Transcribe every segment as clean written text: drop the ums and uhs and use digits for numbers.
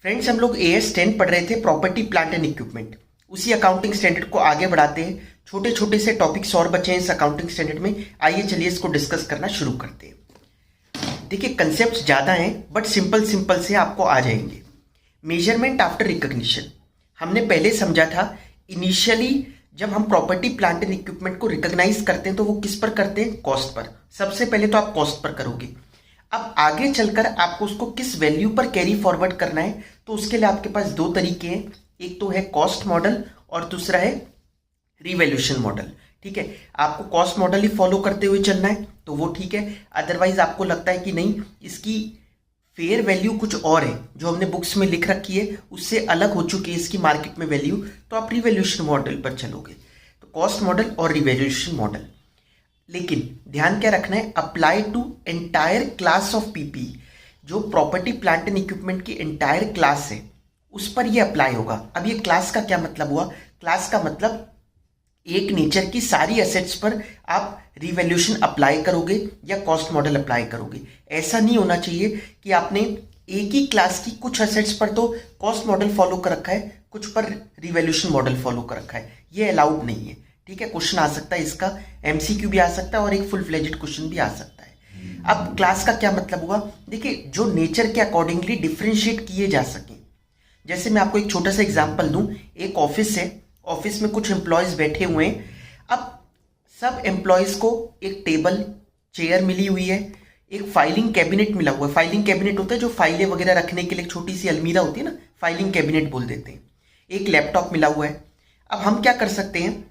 Friends, हम लोग AS 10 पढ़ रहे थे, प्रॉपर्टी प्लांट एंड इक्विपमेंट। उसी अकाउंटिंग स्टैंडर्ड को आगे बढ़ाते हैं। छोटे छोटे से टॉपिक्स और बचे हैं इस अकाउंटिंग स्टैंडर्ड में। आइए चलिए इसको डिस्कस करना शुरू करते हैं। देखिए, कंसेप्ट ज़्यादा हैं बट सिंपल सिंपल से आपको आ जाएंगे। मेजरमेंट आफ्टर रिकॉग्निशन हमने पहले समझा था। इनिशियली जब हम प्रॉपर्टी प्लांट एंड इक्विपमेंट को रिकॉग्नाइज करते हैं तो वो किस पर करते हैं? Cost per. सबसे पहले तो आप कॉस्ट पर करोगे। अब आगे चलकर आपको उसको किस वैल्यू पर कैरी फॉरवर्ड करना है, तो उसके लिए आपके पास दो तरीके हैं। एक तो है कॉस्ट मॉडल और दूसरा है रिवैल्यूएशन मॉडल। ठीक है, आपको कॉस्ट मॉडल ही फॉलो करते हुए चलना है तो वो ठीक है। अदरवाइज आपको लगता है कि नहीं, इसकी फेयर वैल्यू कुछ और है, जो हमने बुक्स में लिख रखी है उससे अलग हो चुकी है इसकी मार्केट में वैल्यू, तो आप रिवैल्यूएशन मॉडल पर चलोगे। तो कॉस्ट मॉडल और रिवैल्यूएशन मॉडल। लेकिन ध्यान क्या रखना है? Apply to entire class of PP. जो प्रॉपर्टी प्लांट एंड इक्विपमेंट की एंटायर क्लास है उस पर ये अप्लाई होगा। अब ये क्लास का क्या मतलब हुआ? क्लास का मतलब एक नेचर की सारी एसेट्स पर आप रिवैल्यूएशन अप्लाई करोगे या कॉस्ट मॉडल अप्लाई करोगे। ऐसा नहीं होना चाहिए कि आपने एक ही क्लास की कुछ एसेट्स पर तो कॉस्ट मॉडल फॉलो कर रखा है, कुछ पर रिवैल्यूएशन मॉडल फॉलो कर रखा है। ये अलाउड नहीं है। ठीक है, क्वेश्चन आ सकता है इसका, MCQ भी आ सकता है और एक फुल फ्लेजेड क्वेश्चन भी आ सकता है। अब क्लास का क्या मतलब हुआ? देखिए, जो नेचर के अकॉर्डिंगली डिफ्रेंशिएट किए जा सके। जैसे मैं आपको एक छोटा सा एग्जांपल दूं। एक ऑफिस है, ऑफिस में कुछ एम्प्लॉयज बैठे हुए हैं। अब सब एम्प्लॉयज को एक टेबल चेयर मिली हुई है, एक फाइलिंग कैबिनेट मिला हुआ है। फाइलिंग कैबिनेट होता है जो फाइलें वगैरह रखने के लिए छोटी सी अलमीरा होती है ना, फाइलिंग कैबिनेट बोल देते हैं। एक लैपटॉप मिला हुआ है। अब हम क्या कर सकते हैं?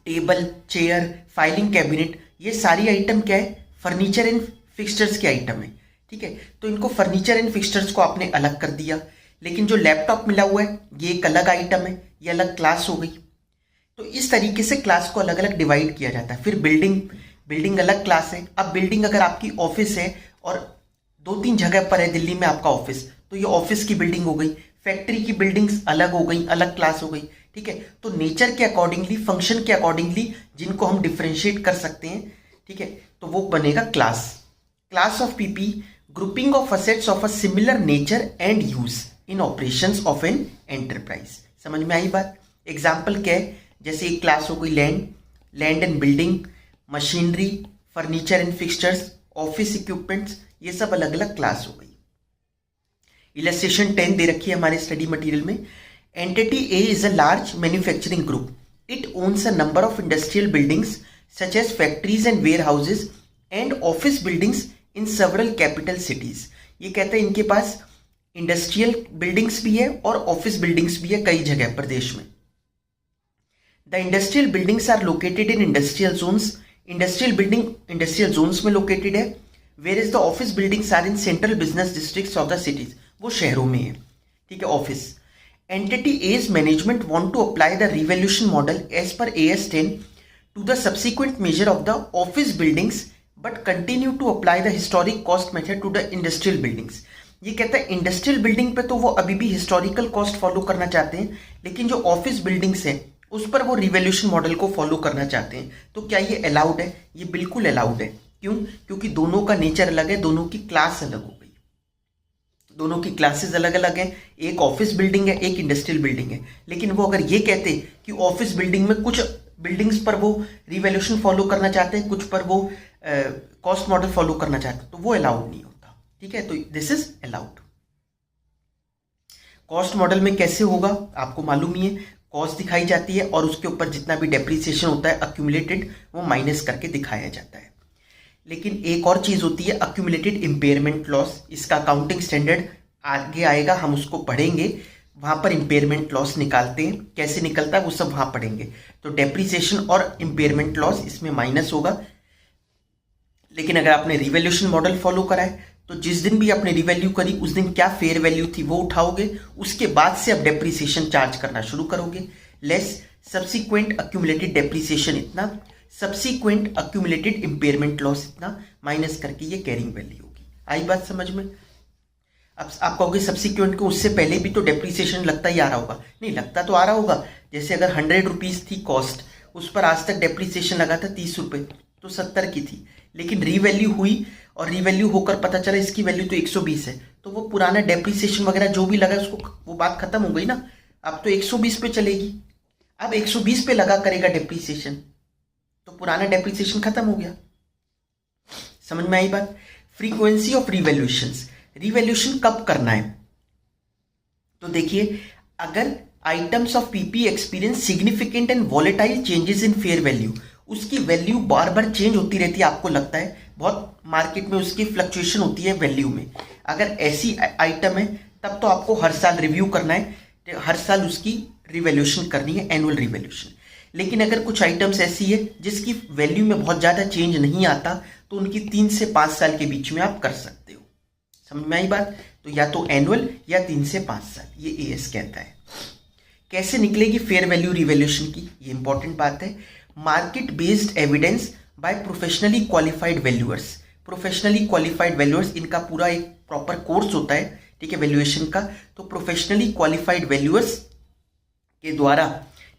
टेबल, चेयर, फाइलिंग कैबिनेट, ये सारी आइटम क्या है? फर्नीचर एंड फिक्सचर्स के आइटम है। ठीक है, तो इनको फर्नीचर एंड फिक्सचर्स को आपने अलग कर दिया। लेकिन जो लैपटॉप मिला हुआ है ये एक अलग आइटम है, ये अलग क्लास हो गई। तो इस तरीके से क्लास को अलग अलग डिवाइड किया जाता है। फिर बिल्डिंग अलग क्लास है। अब बिल्डिंग अगर आपकी ऑफिस है और 2-3 जगह पर है दिल्ली में आपका ऑफिस, तो ये ऑफिस की बिल्डिंग हो गई। फैक्ट्री की बिल्डिंग्स अलग हो गई, अलग क्लास हो गई। ठीक है, तो नेचर के अकॉर्डिंगली, फंक्शन के अकॉर्डिंगली जिनको हम डिफ्रेंशिएट कर सकते हैं, ठीक है, तो वो बनेगा class. Class of PP, grouping of assets of a similar nature and use in operations of an enterprise. समझ में आई बात? एग्जाम्पल क्या है? जैसे एक क्लास हो गई land and building, machinery, furniture and fixtures, office equipments, ये सब अलग अलग क्लास हो गई। इलस्ट्रेशन 10 दे रखी है हमारे स्टडी मटेरियल में। Entity A is a large manufacturing group. It owns a number of industrial buildings such as factories and warehouses and office buildings in several capital cities. ये कहते हैं इनके पास इंडस्ट्रियल बिल्डिंग्स भी है और office buildings भी है कई जगह प्रदेश में। The industrial buildings are located in industrial zones. Industrial building industrial zones में लोकेटेड है। Whereas the office buildings are in central business districts of the cities. वो शहरों में है। ठीक है, office. Entity A's management want to apply the revaluation model as per AS 10 to the subsequent measure of the office buildings but continue to apply the historic cost method to the industrial buildings. ये कहता है industrial building पे तो वो अभी भी historical cost follow करना चाहते हैं, लेकिन जो ऑफिस बिल्डिंग्स हैं उस पर वो रिवैल्यूएशन मॉडल को फॉलो करना चाहते हैं। तो क्या ये अलाउड है? ये बिल्कुल अलाउड है। क्यों? क्योंकि दोनों का नेचर अलग है, दोनों की क्लास अलग हो गई, दोनों की क्लासेस अलग अलग हैं। एक ऑफिस बिल्डिंग है, एक इंडस्ट्रियल बिल्डिंग है। लेकिन वो अगर ये कहते कि ऑफिस बिल्डिंग में कुछ बिल्डिंग्स पर वो रिवैल्यूएशन फॉलो करना चाहते हैं, कुछ पर वो कॉस्ट मॉडल फॉलो करना चाहते हैं, तो वो अलाउड नहीं होता। ठीक है, तो this is allowed. Cost model में कैसे होगा आपको मालूम ही है। कॉस्ट दिखाई जाती है और उसके ऊपर जितना भी डेप्रिसिएशन होता है अक्यूमुलेटेड, वो माइनस करके दिखाया जाता है। लेकिन एक और चीज होती है अक्यूमुलेटेड इंपेयरमेंट लॉस। इसका अकाउंटिंग स्टैंडर्ड आगे आएगा, हम उसको पढ़ेंगे। वहां पर इंपेयरमेंट लॉस निकालते हैं, कैसे निकलता है वो सब वहां पढ़ेंगे। तो डेप्रिसिएशन और इंपेयरमेंट लॉस इसमें माइनस होगा। लेकिन अगर आपने रिवैल्यूएशन मॉडल फॉलो करा है तो जिस दिन भी आपने रिवैल्यू करी उस दिन क्या फेयर वैल्यू थी वो उठाओगे, उसके बाद से आप डेप्रिसिएशन चार्ज करना शुरू करोगे। लेस सब्सिक्वेंट अक्यूमुलेटेड डेप्रिसिएशन इतना, सब्सिक्वेंट अक्यूमुलेटेड इंपेयरमेंट लॉस इतना, माइनस करके ये कैरिंग वैल्यू होगी। आई बात समझ में? अब आप कहोगे सब्सिक्वेंट को उससे पहले भी तो डेप्रिसिएशन लगता ही आ रहा होगा। नहीं, लगता तो आ रहा होगा। जैसे अगर 100 रुपीज थी कॉस्ट, उस पर आज तक डेप्रिसिएशन लगा था 30 रुपए, तो 70 की थी। लेकिन रीवैल्यू हुई और रीवैल्यू होकर पता चला इसकी वैल्यू तो 120 है, तो वो पुराना डेप्रिसिएशन वगैरह जो भी लगा उसको, वो बात खत्म हो गई ना। अब तो 120 पे चलेगी। अब 120 पे लगा करेगा डेप्रिसिएशन, तो पुराना डेप्रिसिएशन खत्म हो गया। समझ में आई बात? फ्रीक्वेंसी ऑफ रिवैल्यूएशन, रिवैल्यूएशन कब करना है? तो देखिए, अगर items of PP experience significant and volatile changes in fair value, उसकी वैल्यू बार बार चेंज होती रहती है, आपको लगता है बहुत मार्केट में उसकी फ्लक्चुएशन होती है वैल्यू में, अगर ऐसी आइटम है तब तो आपको हर साल रिव्यू करना है, हर साल उसकी रिवैल्यूएशन करनी है, एनुअल रिवैल्यूएशन। लेकिन अगर कुछ आइटम्स ऐसी है जिसकी वैल्यू में बहुत ज़्यादा चेंज नहीं आता, तो उनकी 3 से 5 साल के बीच में आप कर सकते हो। समझ में आई बात? तो या तो एनुअल या 3 से 5 साल, ये एएस कहता है। कैसे निकलेगी फेयर वैल्यू रिवैल्यूएशन की, ये इंपॉर्टेंट बात है। Market based evidence bye professionally qualified valuers. Professionally qualified valuers, इनका पूरा एक प्रॉपर कोर्स होता है, ठीक है, वैल्यूएशन का। तो प्रोफेशनली क्वालिफाइड वैल्यूअर्स के द्वारा,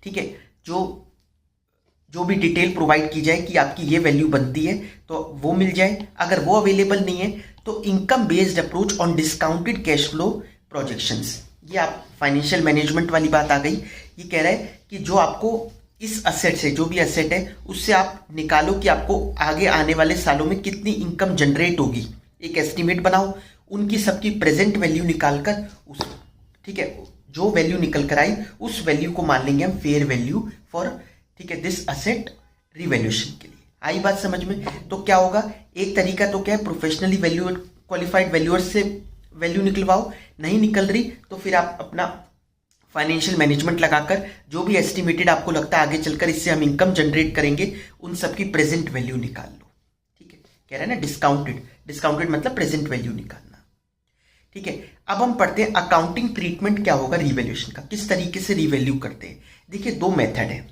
ठीक है, जो भी डिटेल प्रोवाइड की जाए कि आपकी ये वैल्यू बनती है तो वो मिल जाए। अगर वो अवेलेबल नहीं है तो income based approach on discounted cash flow projections. ये आप फाइनेंशियल मैनेजमेंट वाली बात आ गई। ये कह रहा है कि जो आपको इस असेट से, जो भी असेट है उससे आप निकालो कि आपको आगे आने वाले सालों में कितनी इनकम जनरेट होगी, एक एस्टिमेट बनाओ, उनकी सबकी प्रेजेंट वैल्यू निकालकर उस, ठीक है, जो वैल्यू निकल कर आई उस वैल्यू को मान लेंगे हम फेयर वैल्यू फॉर, ठीक है, दिस असेट रिवैल्यूएशन के लिए। आई बात समझ में? तो क्या होगा, एक तरीका तो क्या है, प्रोफेशनली वैल्यू क्वालिफाइड वैल्यूअर से वैल्यू निकलवाओ, नहीं निकल रही तो फिर आप अपना फाइनेंशियल मैनेजमेंट लगाकर जो भी एस्टिमेटेड आपको लगता है आगे चलकर इससे हम इनकम जनरेट करेंगे, उन सबकी प्रेजेंट वैल्यू निकाल लो। ठीक है, कह रहे हैं ना डिस्काउंटेड, डिस्काउंटेड मतलब प्रेजेंट वैल्यू निकालना। ठीक है, अब हम पढ़ते हैं अकाउंटिंग ट्रीटमेंट क्या होगा रिवैल्यूएशन का, किस तरीके से रिवैल्यू करते हैं। देखिए, 2 मेथड है।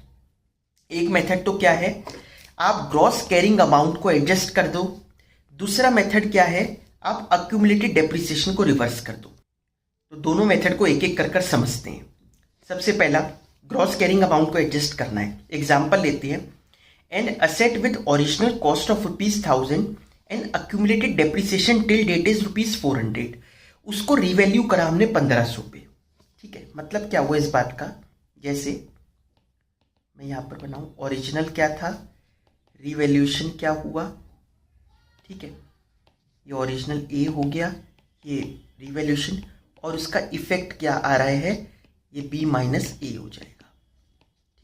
एक मेथड तो क्या है, आप ग्रॉस कैरिंग अमाउंट को एडजस्ट कर दो। दूसरा मेथड क्या है, आप अक्यूमुलेटेड डेप्रिसिएशन को रिवर्स कर दो। तो दोनों मेथड को एक एक कर समझते हैं। सबसे पहला, ग्रॉस कैरिंग अमाउंट को एडजस्ट करना है। एग्जांपल लेते हैं, an asset with original cost of ₹1000 and accumulated depreciation till date is ₹400, उसको रिवैल्यू करा हमने 1500 पे। ठीक है, मतलब क्या हुआ इस बात का, जैसे मैं यहां पर बनाऊं, ओरिजिनल क्या था, रिवैल्यूएशन क्या हुआ, ठीक है, ये ओरिजिनल ए हो गया, ये रिवैल्यूएशन, और उसका इफेक्ट क्या आ रहा है, ये बी माइनस ए हो जाएगा।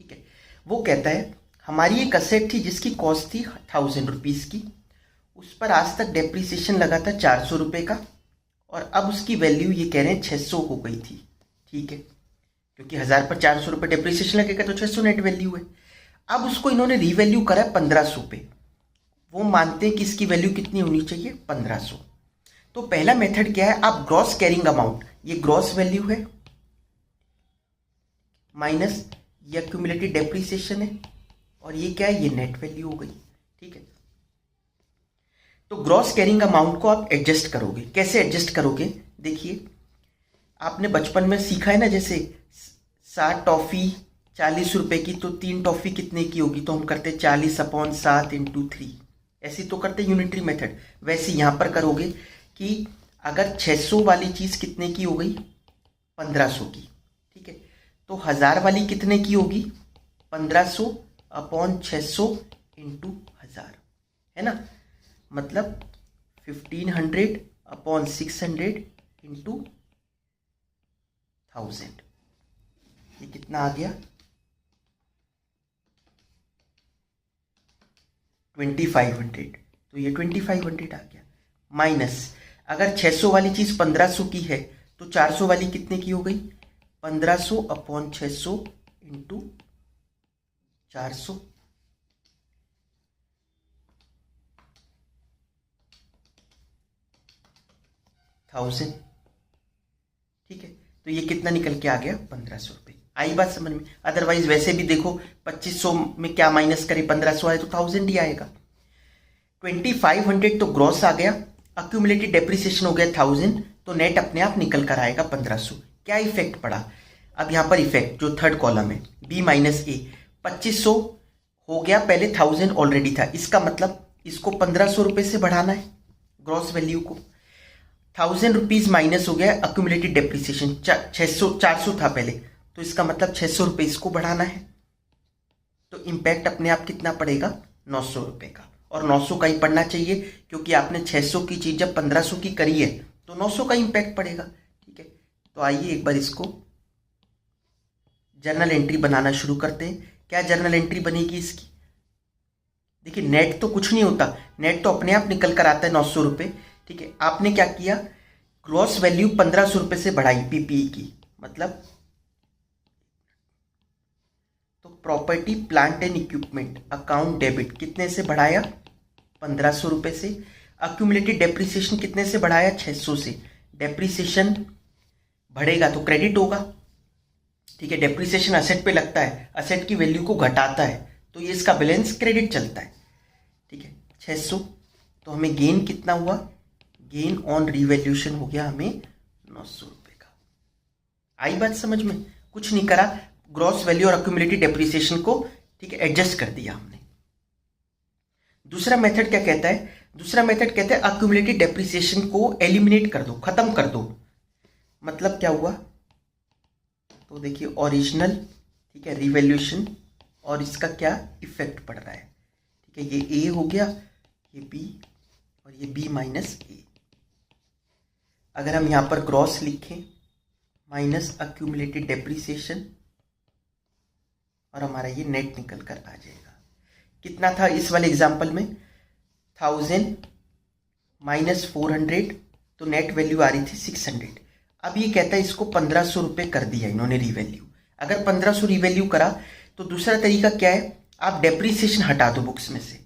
ठीक है, वो कहता है हमारी एक असेट थी जिसकी कॉस्ट थी ₹1000 की, उस पर आज तक डेप्रिसिएशन लगा था ₹400 का, और अब उसकी वैल्यू ये कह रहे हैं 600 हो गई थी। ठीक है, क्योंकि 1000 पर ₹400 डेप्रिसिएशन लगेगा तो 600 नेट वैल्यू है। अब उसको इन्होंने रीवैल्यू करा 1500 पे। वो मानते हैं कि इसकी वैल्यू कितनी होनी चाहिए, 1500। तो पहला मेथड क्या है, आप ग्रॉस कैरिंग अमाउंट, ये ग्रॉस वैल्यू है, माइनस ये एक्यूमुलेटेड डेप्रिसिएशन है, और ये क्या है, ये नेट वैल्यू हो गई। ठीक है, तो ग्रॉस कैरिंग अमाउंट को आप एडजस्ट करोगे। कैसे एडजस्ट करोगे, देखिए, आपने बचपन में सीखा है ना, जैसे 60 टॉफी ₹40 की, तो 3 टॉफी कितने की होगी, तो हम करते 40/7 × 3, ऐसी तो करते यूनिटरी मेथड। वैसे यहां पर करोगे कि अगर 600 वाली चीज कितने की हो गई, 1500 की। ठीक है, तो 1000 वाली कितने की होगी, 1500/600 × 1000, है ना, मतलब 1500/600 × 1000। ये कितना आ गया, 2500। तो ये 2500 आ गया, माइनस अगर 600 वाली चीज 1500 की है तो 400 वाली कितने की हो गई, 1500/600 × 400, ₹1000। ठीक है, तो ये कितना निकल के आ गया, ₹1500। आई बात समझ में? अदरवाइज वैसे भी देखो 2500 में क्या माइनस करे, 1500 आए तो 1000 ही आएगा। 2500 तो ग्रॉस आ गया, अक्यूमुलेटेड डेप्रिसिएशन हो गया 1000, तो नेट अपने आप निकल कर आएगा 1500। क्या इफेक्ट पड़ा, अब यहां पर इफेक्ट जो थर्ड कॉलम है, बी माइनस ए, 2500 हो गया, पहले 1000 ऑलरेडी था, इसका मतलब इसको ₹1500 से बढ़ाना है ग्रॉस वैल्यू को। ₹1000 माइनस हो गया अक्यूमुलेटेड डेप्रिसिएशन, 400 था पहले, तो इसका मतलब ₹600 इसको बढ़ाना है, तो इम्पैक्ट अपने आप कितना पड़ेगा, ₹900 का। और 900 का ही पड़ना चाहिए क्योंकि आपने 600 की चीज़ जब 1500 की करी है तो 900 का इम्पैक्ट पड़ेगा। ठीक है, तो आइए एक बार इसको जर्नल एंट्री बनाना शुरू करते हैं। क्या जर्नल एंट्री बनेगी इसकी? देखिए नेट तो कुछ नहीं होता, नेट तो अपने आप निकल कर आता है ₹900। ठीक है, आपने क्या किया, ग्रॉस वैल्यू ₹1500 से बढ़ाई पीपीई की, मतलब तो property plant and equipment account debit कितने से बढ़ाया, ₹1500 से। अक्यूमुलेटेड डेप्रिसिएशन कितने से बढ़ाया, 600 से। डेप्रिसिएशन बढ़ेगा तो क्रेडिट होगा। ठीक है, डेप्रिसिएशन असेट पे लगता है, असेट की वैल्यू को घटाता है, तो ये इसका बैलेंस क्रेडिट चलता है। ठीक है, 600, तो हमें गेन कितना हुआ, गेन ऑन रिवैल्यूएशन हो गया हमें ₹900 का। आई बात समझ में? कुछ नहीं करा, ग्रॉस वैल्यू और अक्यूमुलेटेड डेप्रिसिएशन को ठीक है एडजस्ट कर दिया हमने। दूसरा मेथड क्या कहता है, दूसरा मेथड कहता है अक्यूमुलेटेड डेप्रिसिएशन को एलिमिनेट कर दो, खत्म कर दो। मतलब क्या हुआ, तो देखिए ओरिजिनल, ठीक है, रिवैल्यूएशन और इसका क्या इफेक्ट पड़ रहा है। ठीक है, ये ए हो गया, ये बी और ये बी माइनस ए। अगर हम यहां पर ग्रॉस लिखें माइनस अक्यूमुलेटेड डेप्रिसिएशन और हमारा ये नेट निकल कर आ जाएगा। कितना था इस वाले एग्जाम्पल में, 1000 माइनस 400, तो नेट वैल्यू आ रही थी 600। अब ये कहता है इसको ₹1500 कर दिया इन्होंने रिवैल्यू। अगर 1500 रिवैल्यू करा तो दूसरा तरीका क्या है, आप डेप्रिसिएशन हटा दो बुक्स में से,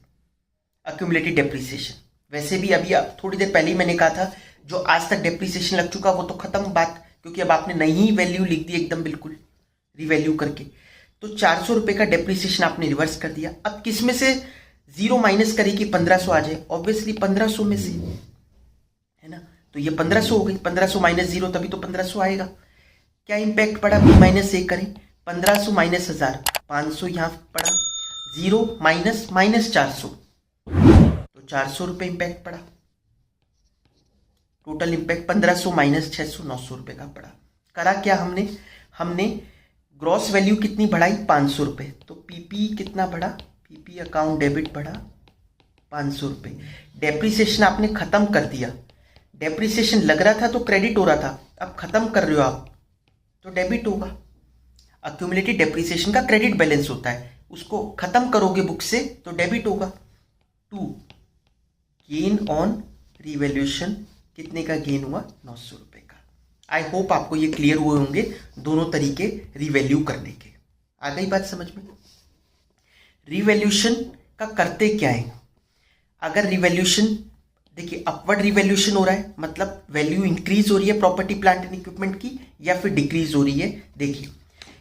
अक्यूमुलेटेड डेप्रिसिएशन। वैसे भी अभी थोड़ी देर पहले ही मैंने कहा था जो आज तक डेप्रिसिएशन लग चुका वो तो खत्म बात, क्योंकि अब आपने नई वैल्यू लिख दी एकदम बिल्कुल रिवैल्यू करके। तो ₹400 का डेप्रिसिएशन आपने रिवर्स कर दिया। अब किस में से 0 माइनस करे कि 1500 आ जाए, ऑब्वियसली 1500 में से, है ना। तो ये 1500 हो गई, 1500 माइनस 0 तभी तो 1500 आएगा। क्या इंपैक्ट पड़ा, बी माइनस ए करें, 1500 माइनस 1000, 500 यहां पड़ा, 0 माइनस माइनस 400, तो ₹400 इंपैक्ट पड़ा। टोटल इंपैक्ट 1500 माइनस 600, ₹900 का पड़ा। करा क्या हमने, हमने ग्रॉस वैल्यू कितनी बढ़ाई, ₹500, तो पीपी कितना बढ़ा, पीपी अकाउंट डेबिट बढ़ा ₹500। डेप्रिसिएशन आपने खत्म कर दिया, डेप्रिसिएशन लग रहा था तो क्रेडिट हो रहा था, अब खत्म कर रहे हो आप तो डेबिट होगा। अक्यूमुलेटेड डेप्रिसिएशन का क्रेडिट बैलेंस होता है, उसको खत्म करोगे बुक से तो डेबिट होगा। 2 गेन ऑन रिवैल्यूएशन, कितने का गेन हुआ, ₹900 का। आई होप आपको ये क्लियर हुए होंगे दोनों तरीके रिवैल्यू करने के। आ गई बात समझ में? रिवैल्यूएशन का करते क्या है, अगर रिवैल्यूएशन देखिए अपवर्ड रिवैल्यूएशन हो रहा है, मतलब वैल्यू इंक्रीज हो रही है प्रॉपर्टी प्लांट एंड इक्विपमेंट की, या फिर डिक्रीज हो रही है। देखिए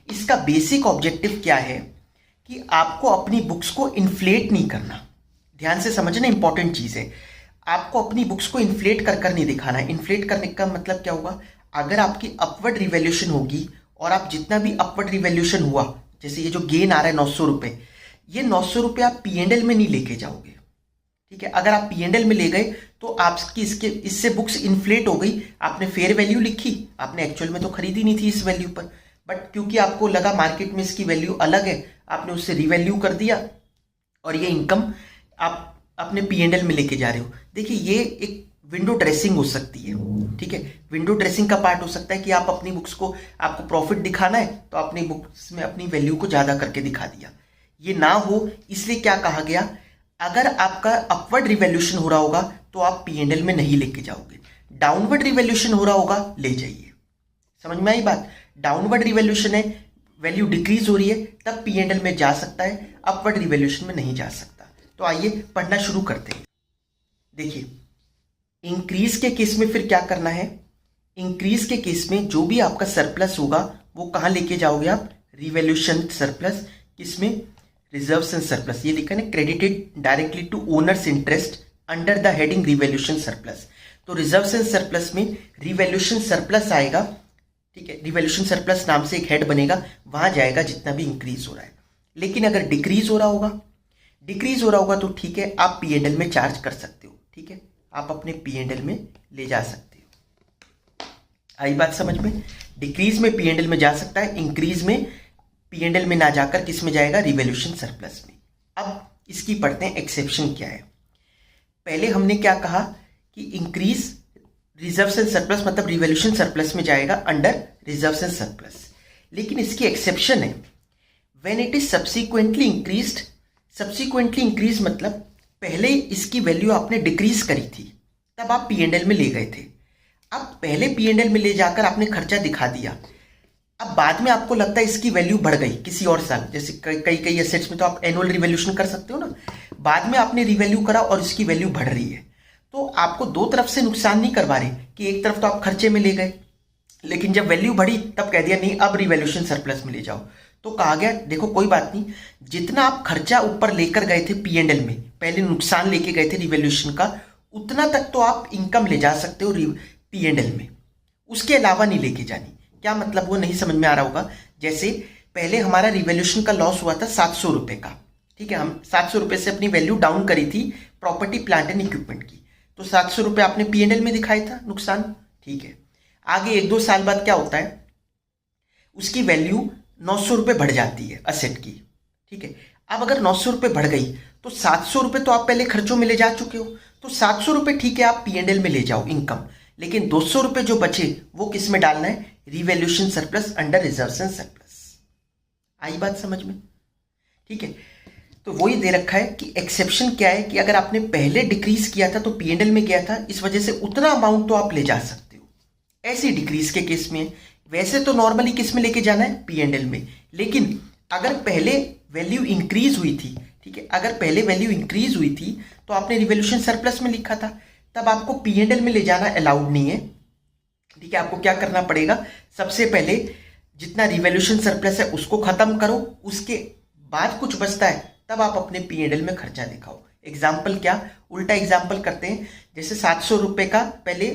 इसका बेसिक ऑब्जेक्टिव क्या है कि आपको अपनी बुक्स को इन्फ्लेट नहीं करना। ध्यान से समझना, इंपॉर्टेंट चीज है। आपको अपनी बुक्स को इन्फ्लेट कर नहीं दिखाना है। इन्फ्लेट करने का मतलब क्या होगा, अगर आपकी अपवर्ड रिवैल्यूएशन होगी और आप जितना भी अपवर्ड रिवैल्यूएशन हुआ, जैसे ये जो गेन आ रहा है ₹900, ये ₹900 आप P&L में नहीं लेके जाओगे। ठीक है, अगर आप P&L में ले गए तो आपकी इससे बुक्स इन्फ्लेट हो गई। आपने फेयर वैल्यू लिखी, आपने एक्चुअल में तो खरीदी नहीं थी इस वैल्यू पर, बट क्योंकि आपको लगा मार्केट में इसकी वैल्यू अलग है, आपने उससे रिवैल्यू कर दिया और ये इनकम आप अपने P&L में लेके जा रहे हो। देखिए ये एक विंडो ड्रेसिंग हो सकती है। ठीक है, विंडो ड्रेसिंग का पार्ट हो सकता है कि आप अपनी बुक्स को, आपको प्रॉफिट दिखाना है तो अपनी बुक्स में अपनी वैल्यू को ज्यादा करके दिखा दिया। ये ना हो इसलिए क्या कहा गया, अगर आपका अपवर्ड रिवैल्यूएशन हो रहा होगा तो आप P&L में नहीं लेके जाओगे, डाउनवर्ड रिवैल्यूएशन हो रहा होगा ले जाइए। समझ में आई बात? डाउनवर्ड रिवैल्यूएशन है, वैल्यू डिक्रीज हो रही है, तब P&L में जा सकता है, अपवर्ड रिवैल्यूएशन में नहीं जा सकता। तो आइए पढ़ना शुरू करते हैं। देखिए इंक्रीज के केस में फिर क्या करना है, इंक्रीज के केस में जो भी आपका सरप्लस होगा वो कहां लेके जाओगे आप, रिवैल्यूएशन सरप्लस, किसमें, रिजर्व्स एंड सरप्लस। ये लिखा है credited directly to owners interest under the heading revaluation surplus. तो रिजर्व्स एंड सरप्लस में रिवैल्यूएशन सरप्लस आएगा। ठीक है, रिवैल्यूएशन सरप्लस नाम से एक हेड बनेगा, वहां जाएगा जितना भी इंक्रीज हो रहा है। लेकिन अगर डिक्रीज हो रहा होगा, डिक्रीज हो रहा होगा तो ठीक है, आप P&L में चार्ज कर सकते हो। ठीक है, आप अपने P&L में ले जा सकते हो। आई बात समझ में? डिक्रीज में P&L में जा सकता है, इंक्रीज में P&L में ना जाकर किस में जाएगा? रिवैल्यूएशन सरप्लस में। अब इसकी पढ़ते हैं एक्सेप्शन क्या है। पहले हमने क्या कहा कि इंक्रीज रिजर्व्स एंड सरप्लस मतलब रिवैल्यूएशन सरप्लस में जाएगा अंडर रिजर्व्स एंड सरप्लस, लेकिन इसकी एक्सेप्शन है when it is subsequently increased. Subsequently increase मतलब पहले इसकी वैल्यू आपने डिक्रीज करी थी, तब आप P&L में ले गए थे। अब पहले P&L में ले जाकर आपने खर्चा दिखा दिया, अब बाद में आपको लगता है इसकी वैल्यू बढ़ गई किसी और साल, जैसे कई एसेट्स में तो आप एनुअल रिवैल्यूएशन कर सकते हो ना, बाद में आपने रिवैल्यू करा और इसकी वैल्यू बढ़ रही है, तो आपको दो तरफ से नुकसान नहीं करवा रहे कि एक तरफ तो आप खर्चे में ले गए, लेकिन जब वैल्यू बढ़ी तब कह दिया नहीं अब रिवैल्यूएशन सरप्लस में ले जाओ। तो कहा गया देखो कोई बात नहीं, जितना आप खर्चा ऊपर लेकर गए थे P&L में, पहले नुकसान लेके गए थे रिवैल्यूएशन का, उतना तक तो आप इनकम ले जा सकते हो P&L में, उसके अलावा नहीं लेके जानी। क्या मतलब वो नहीं समझ में आ रहा होगा। जैसे पहले हमारा रिवैल्यूएशन का लॉस हुआ था 700 रुपये का, ठीक है, हम 700 रुपये से अपनी वैल्यू डाउन करी थी प्रॉपर्टी प्लांट एंड इक्विपमेंट की, तो 700 रुपये आपने P&L में दिखाया था नुकसान, ठीक है। आगे 1-2 साल बाद क्या होता है, उसकी वैल्यू 900 रुपये बढ़ जाती है असेट की, ठीक है। अब अगर 900 रुपये बढ़ गई तो 700 रुपये तो आप पहले खर्चों में ले जा चुके हो, तो 700 रुपये ठीक है आप P&L में ले जाओ इनकम, लेकिन 200 रुपये जो बचे वो किस में डालना है? Revaluation surplus under reserves and surplus. आई बात समझ में? ठीक है, तो वही दे रखा है कि एक्सेप्शन क्या है कि अगर आपने पहले डिक्रीज किया था तो P&L में गया था, इस वजह से उतना अमाउंट तो आप ले जा सकते हो, ऐसी डिक्रीज के केस में। वैसे तो नॉर्मली किस में लेके जाना है? P&L में, लेकिन अगर पहले वैल्यू इंक्रीज हुई थी, ठीक है, अगर पहले वैल्यू इंक्रीज हुई थी तो आपने रिवैल्यूएशन सरप्लस में लिखा था, तब आपको P&L में ले जाना अलाउड नहीं है, ठीक है। आपको क्या करना पड़ेगा, सबसे पहले जितना रिवैल्यूएशन सरप्लस है उसको खत्म करो, उसके बाद कुछ बचता है तब आप अपने P&L में खर्चा दिखाओ। एग्जाम्पल क्या, उल्टा एग्जाम्पल करते हैं, जैसे 700 रुपये का पहले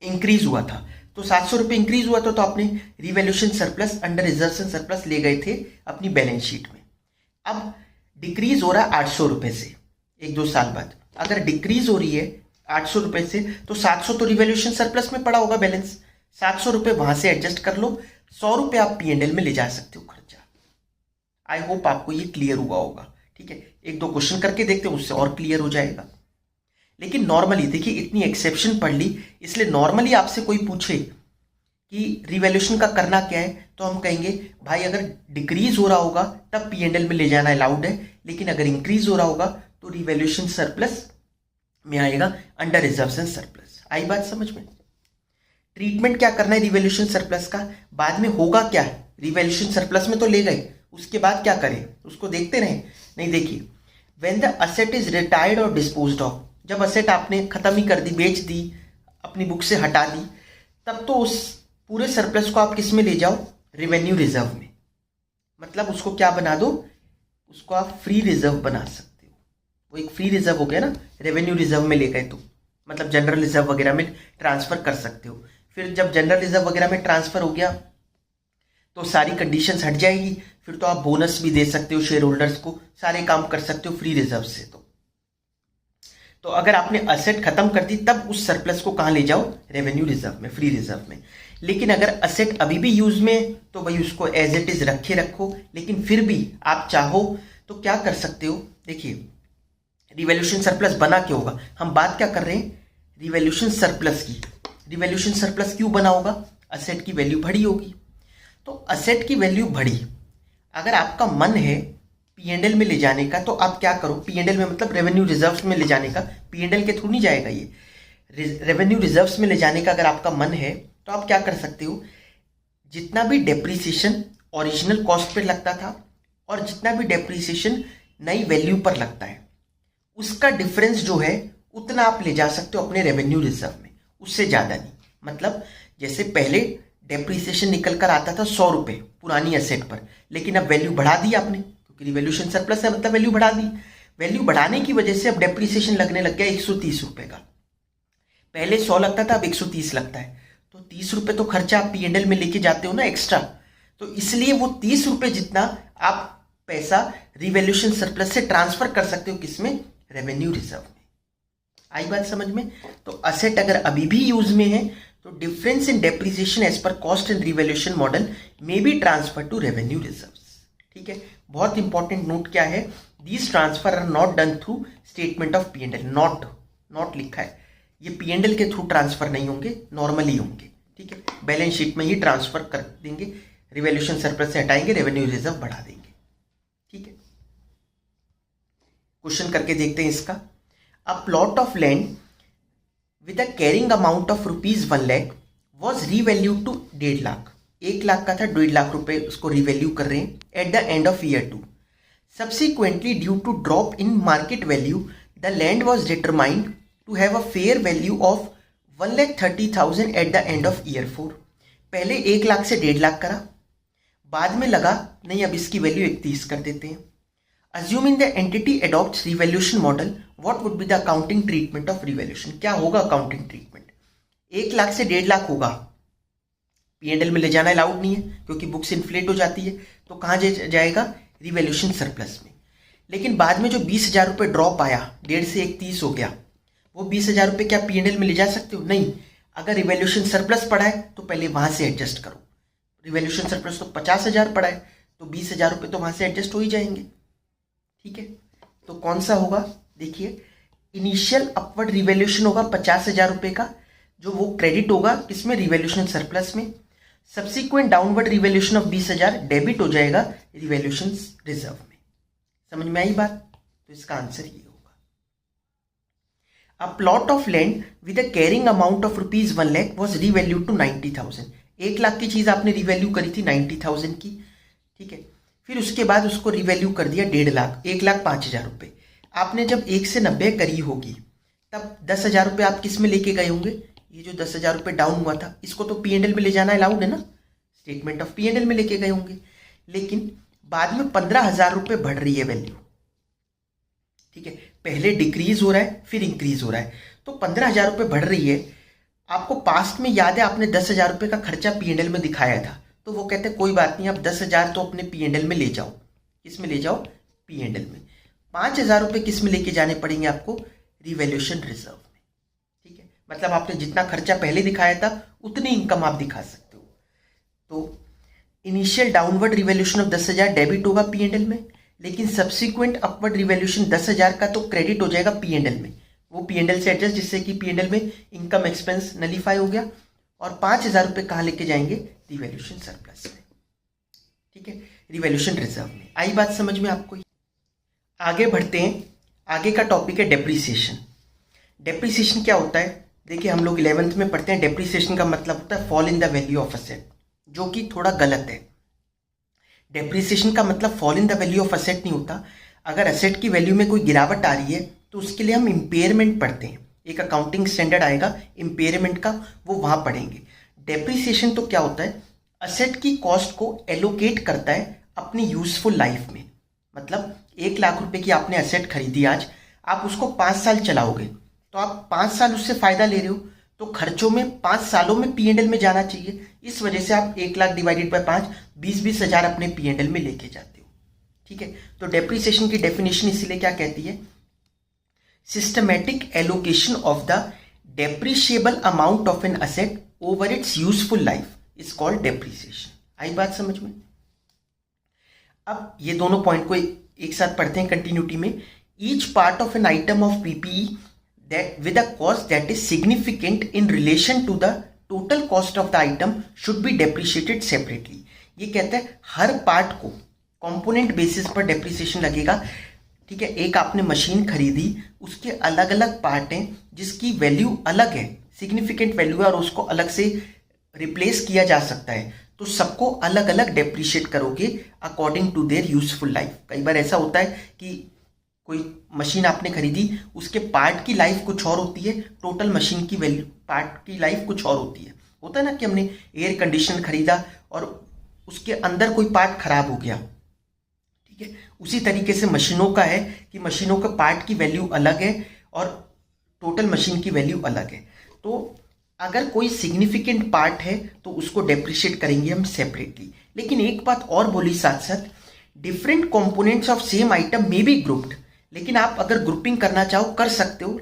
इंक्रीज हुआ था, तो 700 रुपये इंक्रीज हुआ था तो आपने revaluation surplus under reserves and surplus ले गए थे अपनी बैलेंस शीट में। अब डिक्रीज हो रहा है 800 रुपये से 1-2 साल बाद, अगर डिक्रीज हो रही है 800 रुपये से तो 700 तो रिवैल्यूएशन सरप्लस में पड़ा होगा बैलेंस, 700 रुपये वहां से एडजस्ट कर लो, 100 रुपये आप P&L में ले जा सकते हो खर्चा। आई होप आपको ये क्लियर हुआ होगा, ठीक है। 1-2 क्वेश्चन करके देखते हैं, उससे और क्लियर हो जाएगा। लेकिन नॉर्मली देखिए इतनी एक्सेप्शन पढ़ ली, इसलिए नॉर्मली आपसे कोई पूछे कि रिवैल्यूएशन का करना क्या है तो हम कहेंगे भाई अगर डिक्रीज हो रहा होगा तब P&L में ले जाना अलाउड है, लेकिन अगर इंक्रीज हो रहा होगा तो रिवैल्यूएशन सरप्लस में आएगा अंडर रिजर्व्स एंड सरप्लस। आई बात समझ में? ट्रीटमेंट क्या करना है रिवैल्यूएशन सरप्लस का, बाद में होगा क्या, रिवैल्यूएशन सरप्लस में तो ले गए, उसके बाद क्या करें उसको देखते रहे? नहीं, देखिए when the asset is retired और डिस्पोज्ड ऑफ, जब असेट आपने खत्म ही कर दी, बेच दी, अपनी बुक से हटा दी, तब तो उस पूरे सरप्लस को आप किस में ले जाओ? रेवेन्यू रिजर्व में। मतलब उसको क्या बना दो, उसको आप फ्री रिजर्व बना सकते हो। वो एक फ्री रिजर्व हो गया ना, रेवेन्यू रिजर्व में ले गए तो मतलब जनरल रिजर्व वगैरह में ट्रांसफर कर सकते हो। फिर जब जनरल रिजर्व वगैरह में ट्रांसफर हो गया तो सारी कंडीशंस हट जाएगी, फिर तो आप बोनस भी दे सकते हो शेयर होल्डर्स को, सारे काम कर सकते हो फ्री रिजर्व से। तो अगर आपने असेट खत्म कर दी तब उस सरप्लस को कहां ले जाओ? रेवेन्यू रिजर्व में, फ्री रिजर्व में। लेकिन अगर असेट अभी भी यूज में तो भाई उसको एज इट इज रखे रखो, लेकिन फिर भी आप चाहो तो क्या कर सकते हो? देखिए रिवैल्यूएशन सरप्लस बना क्यों होगा, हम बात क्या कर रहे हैं रिवैल्यूएशन सरप्लस की। रिवैल्यूएशन सरप्लस क्यों बना होगा? असेट की वैल्यू बढ़ी होगी। तो असेट की वैल्यू बढ़ी, अगर आपका मन है P&L में ले जाने का तो आप क्या करो, P&L में मतलब रेवेन्यू रिजर्व्स में ले जाने का, P&L के थ्रू नहीं जाएगा ये, रेवेन्यू रिजर्व्स में ले जाने का अगर आपका मन है तो आप क्या कर सकते हो, जितना भी डेप्रीसिएशन ओरिजिनल कॉस्ट पर लगता था और जितना भी डेप्रीसिएशन नई वैल्यू पर लगता है उसका डिफरेंस जो है उतना आप ले जा सकते हो अपने रेवेन्यू रिजर्व में, उससे ज़्यादा नहीं। मतलब जैसे पहले डेप्रीसिएशन निकल कर आता था 100 रुपये पुरानी एसेट पर, लेकिन अब वैल्यू बढ़ा दी आपने क्योंकि रिवैल्यूएशन सरप्लस है, मतलब वैल्यू बढ़ा दी। वैल्यू बढ़ाने की वजह से अब डेप्रीसिएशन लगने लग गया 130 रुपये का, पहले 100 लगता था अब 130 लगता है, तो 30 रुपये तो खर्चा आप P&L में लेके जाते हो ना एक्स्ट्रा, तो इसलिए वो 30 रुपये जितना आप पैसा रिवैल्यूएशन सरप्लस से ट्रांसफर कर सकते हो किसमें? रेवेन्यू रिजर्व में। आई बात समझ में? तो असेट अगर अभी भी यूज में है तो difference in depreciation as per cost and revaluation model may be transfer to revenue reserves. ठीक है, बहुत इंपॉर्टेंट नोट क्या है, these transfer are not done through statement of P and L, not लिखा है, ये पी एंड एल के through transfer नहीं होंगे, नॉर्मली होंगे। ठीक है, बैलेंस शीट में ही ट्रांसफर कर देंगे, रिवैल्यूएशन सरप्लस से हटाएंगे, रेवेन्यू रिजर्व बढ़ा देंगे। ठीक है, क्वेश्चन करके देखते हैं इसका। A plot of land with a carrying amount of ₹1 lakh was revalued to 1.5 lakh, 1 lakh का था, 1.5 लाख रुपए उसको रिवैल्यू कर रहे हैं at the end of year 2। Subsequently due to drop in market value the land was determined to have a fair value of 1,30,000 at the end of year 4। पहले 1 लाख से 1.5 लाख करा, बाद में लगा नहीं अब इसकी वैल्यू 31 कर देते हैं। Assuming the entity adopts revaluation model, what would be the accounting treatment of revaluation? क्या होगा accounting treatment? 1 लाख से 1.5 लाख होगा, P&L में ले जाना अलाउड नहीं है क्योंकि बुक्स इन्फ्लेट हो जाती है, तो कहाँ जाएगा, रिवैल्यूएशन सरप्लस में। लेकिन बाद में जो 20,000 रुपये ड्रॉप आया, 1.5 से 31 हो गया, वो 20,000 रुपये क्या P&L में ले जा सकते हो? नहीं। अगर रिवैल्यूएशन सरप्लस पड़ा है तो पहले वहाँ से एडजस्ट करो। रिवैल्यूएशन सरप्लस तो 50,000 पड़ा है, तो 20,000 रुपये तो वहाँ से एडजस्ट हो ही जाएंगे। ठीक है, तो कौन सा होगा, देखिए इनिशियल अपवर्ड रिवैल्यूएशन होगा 50,000 रुपये का, जो वो क्रेडिट होगा किसमें, रिवैल्यूएशन सरप्लस में। Subsequent downward revaluation of 20,000 debit हो जाएगा रिवैल्यूएशन रिजर्व में। समझ में आई बात? तो इसका आंसर ये होगा। A plot of land with a carrying amount of ₹1 lakh was revalued to 90,000। 1 lakh की चीज आपने रिवैल्यू करी थी 90,000 की। ठीक है, फिर उसके बाद उसको रिवैल्यू कर दिया 1.5 लाख, 1,05,000 रुपये। आपने जब 1 से 90 करी होगी तब 10,000 रुपये आप किस में लेके गए होंगे, ये जो 10,000 रुपये डाउन हुआ था इसको तो P&L में ले जाना अलाउड है ना, स्टेटमेंट ऑफ P&L में लेके गए होंगे। लेकिन बाद में 15,000 रुपये बढ़ रही है वैल्यू। ठीक है, पहले डिक्रीज हो रहा है फिर इंक्रीज हो रहा है, तो 15,000 रुपये बढ़ रही है। आपको पास्ट में याद है आपने 10,000 रुपये का खर्चा P&L में दिखाया था, तो वो कहते हैं कोई बात नहीं, आप 10,000 तो अपने P&L में ले जाओ। किस में ले जाओ, P&L में। 5,000 रुपये किस में लेके जाने पड़ेंगे आपको, रिवैल्यूएशन रिजर्व में। ठीक है, मतलब आपने जितना खर्चा पहले दिखाया था उतनी इनकम आप दिखा सकते हो। तो initial downward revaluation of 10,000 debit होगा P&L में, लेकिन सब्सिक्वेंट अपवर्ड रिवैल्यूएशन 10,000 का तो क्रेडिट हो जाएगा P&L में, वो P&L से एडजस्ट, जिससे कि P&L में इनकम एक्सपेंस नलीफाई हो गया। और 5,000 रुपये कहाँ लेके जाएंगे, रिवैल्यूएशन सरप्लस में। ठीक है, रिवैल्यूएशन रिजर्व में। आई बात समझ में आपको? आगे बढ़ते हैं, आगे का टॉपिक है डेप्रिसिएशन। डेप्रिसिएशन क्या होता है, देखिए हम लोग 11th में पढ़ते हैं, डेप्रिसिएशन का मतलब होता है fall in the value of asset, जो कि थोड़ा गलत है। डेप्रिसिएशन का मतलब fall in the value of asset नहीं होता। अगर असेट की वैल्यू में कोई गिरावट आ रही है तो उसके लिए हम इम्पेयरमेंट पढ़ते हैं, एक अकाउंटिंग स्टैंडर्ड आएगा इम्पेयरमेंट का, वो वहां पढ़ेंगे। डेप्रिसिएशन तो क्या होता है, असेट की कॉस्ट को एलोकेट करता है अपनी यूजफुल लाइफ में। मतलब 1 लाख रुपए की आपने असेट खरीदी आज, आप उसको 5 साल चलाओगे, तो आप 5 साल उससे फायदा ले रहे हो, तो खर्चों में 5 सालों में P&L में जाना चाहिए। इस वजह से आप 1 लाख डिवाइडेड बाय 5, 20-20 हज़ार अपने P&L में लेके जाते हो। ठीक है, तो डेप्रिसिएशन की डेफिनेशन इसीलिए क्या कहती है, systematic allocation of the depreciable amount of an asset over its useful life is called depreciation. आई बात समझ में? अब ये दोनों पॉइंट को एक साथ पढ़ते हैं कंटिन्यूटी में। Each part of an item of PPE that with a cost that is significant in relation to the total cost of the item should be depreciated separately। ये कहता है हर पार्ट को कंपोनेंट बेसिस पर depreciation लगेगा। ठीक है, एक आपने मशीन खरीदी, उसके अलग अलग पार्ट हैं जिसकी वैल्यू अलग है, सिग्निफिकेंट वैल्यू है, और उसको अलग से रिप्लेस किया जा सकता है, तो सबको अलग अलग डेप्रिशिएट करोगे according to their useful life. कई बार ऐसा होता है कि कोई मशीन आपने खरीदी, उसके पार्ट की लाइफ कुछ और होती है, टोटल मशीन की वैल्यू पार्ट की लाइफ कुछ और होती है। होता है ना कि हमने एयर कंडीशनर खरीदा और उसके अंदर कोई पार्ट खराब हो गया। ठीक है, उसी तरीके से मशीनों का है कि मशीनों का पार्ट की वैल्यू अलग है और टोटल मशीन की वैल्यू अलग है। तो अगर कोई सिग्निफिकेंट पार्ट है तो उसको डेप्रिशिएट करेंगे हम सेपरेटली। लेकिन एक बात और बोली साथ साथ, different components of same item may be grouped. लेकिन आप अगर ग्रुपिंग करना चाहो कर सकते हो,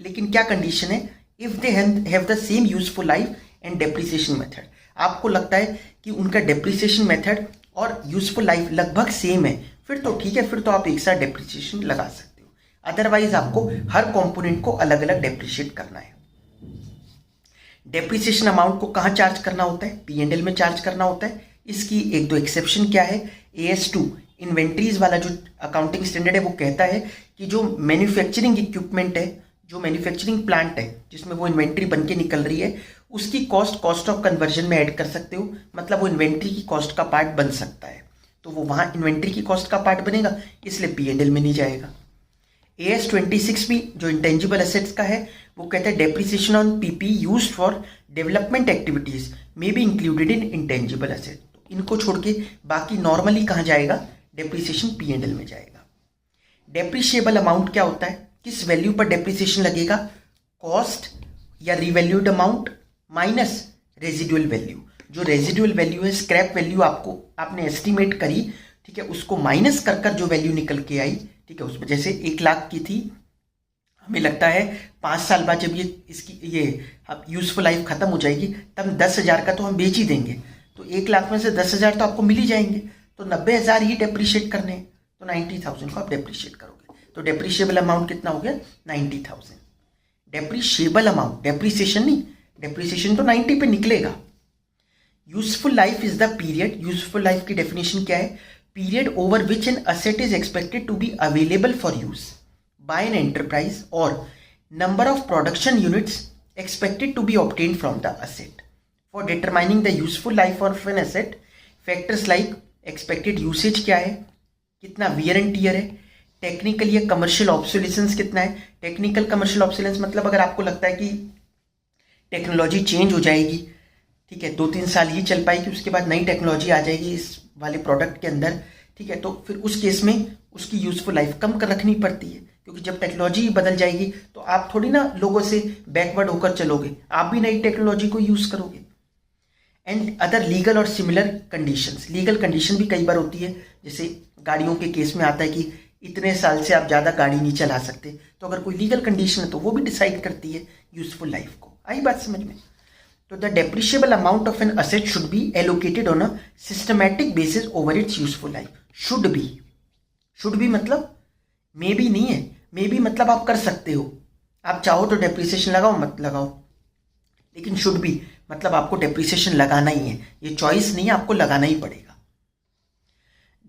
लेकिन क्या कंडीशन है, if they have the same useful life and depreciation method. आपको लगता है कि उनका डेप्रिसिएशन मेथड और यूजफुल लाइफ लगभग सेम है, फिर तो ठीक है, फिर तो आप एक साथ डेप्रिसिएशन लगा सकते हो। अदरवाइज आपको हर कंपोनेंट को अलग अलग डेप्रिशिएट करना है। डेप्रिसिएशन अमाउंट को कहाँ चार्ज करना होता है? P&L में चार्ज करना होता है। इसकी एक दो एक्सेप्शन क्या है? AS2 इन्वेंट्रीज वाला जो अकाउंटिंग स्टैंडर्ड है वो कहता है कि जो मैन्युफैक्चरिंग इक्विपमेंट है, जो मैन्युफैक्चरिंग प्लांट है जिसमें वो इन्वेंट्री बन के निकल रही है, उसकी कॉस्ट ऑफ कन्वर्जन में ऐड कर सकते हो, मतलब वो इन्वेंट्री की कॉस्ट का पार्ट बन सकता है, तो वो वहाँ इन्वेंट्री की कॉस्ट का पार्ट बनेगा, इसलिए P&L में नहीं जाएगा। AS26 भी जो इंटेंजिबल एसेट्स का है वो कहता है depreciation on PP used for development activities may be included in intangible asset. तो इनको छोड़ के बाकी नॉर्मली कहाँ जाएगा? डेप्रिसिएशन P&L में जाएगा। डेप्रिशिएबल अमाउंट क्या होता है? किस वैल्यू पर डेप्रिसिएशन लगेगा? कॉस्ट या revalued amount minus residual value. जो रेजिडुअल वैल्यू है, स्क्रैप वैल्यू आपने एस्टिमेट करी, ठीक है, उसको माइनस कर जो वैल्यू निकल के आई, ठीक है, उसमें जैसे 1 लाख की थी, हमें लगता है 5 साल बाद जब ये यूजफुल लाइफ खत्म हो जाएगी तब 10,000 का तो हम बेच ही देंगे, तो 1 लाख में से 10,000 तो आपको मिल ही जाएंगे, तो 90,000 ही डेप्रिशिएट करने हैं, तो 90,000 को आप डेप्रिशिएट करोगे, तो डेप्रिशिएबल अमाउंट कितना हो गया? 90,000। डेप्रिशिएबल अमाउंट, डेप्रिसिएशन नहीं, डेप्रिसिएशन तो 90 पे निकलेगा। Useful life is the period, useful life की डेफिनेशन क्या है? Period over which an asset is expected to be available for use by an enterprise और number of production units expected to be obtained from the asset. For determining the useful life of an asset, factors like expected usage क्या है, कितना wear and tear है, technical या commercial obsolescence कितना है। Technical commercial obsolescence मतलब अगर आपको लगता है कि टेक्नोलॉजी चेंज हो जाएगी, ठीक है, 2-3 साल ही चल पाएगी, उसके बाद नई टेक्नोलॉजी आ जाएगी इस वाले प्रोडक्ट के अंदर, ठीक है, तो फिर उस केस में उसकी यूजफुल लाइफ कम कर रखनी पड़ती है, क्योंकि जब टेक्नोलॉजी बदल जाएगी तो आप थोड़ी ना लोगों से बैकवर्ड होकर चलोगे, आप भी नई टेक्नोलॉजी को यूज करोगे। एंड अदर लीगल और सिमिलर कंडीशंस, लीगल कंडीशन भी कई बार होती है, जैसे गाड़ियों के केस में आता है कि इतने साल से आप ज़्यादा गाड़ी नहीं चला सकते, तो अगर कोई लीगल कंडीशन है तो वो भी डिसाइड करती है यूजफुल लाइफ को। आई बात समझ में? तो the depreciable amount of an asset should be allocated on a systematic basis over its useful life. Should be मतलब मे बी नहीं है, मे बी मतलब आप कर सकते हो, आप चाहो तो डेप्रिसिएशन लगाओ, मत लगाओ, लेकिन शुड बी मतलब आपको डेप्रिसिएशन लगाना ही है, ये चॉइस नहीं है, आपको लगाना ही पड़ेगा।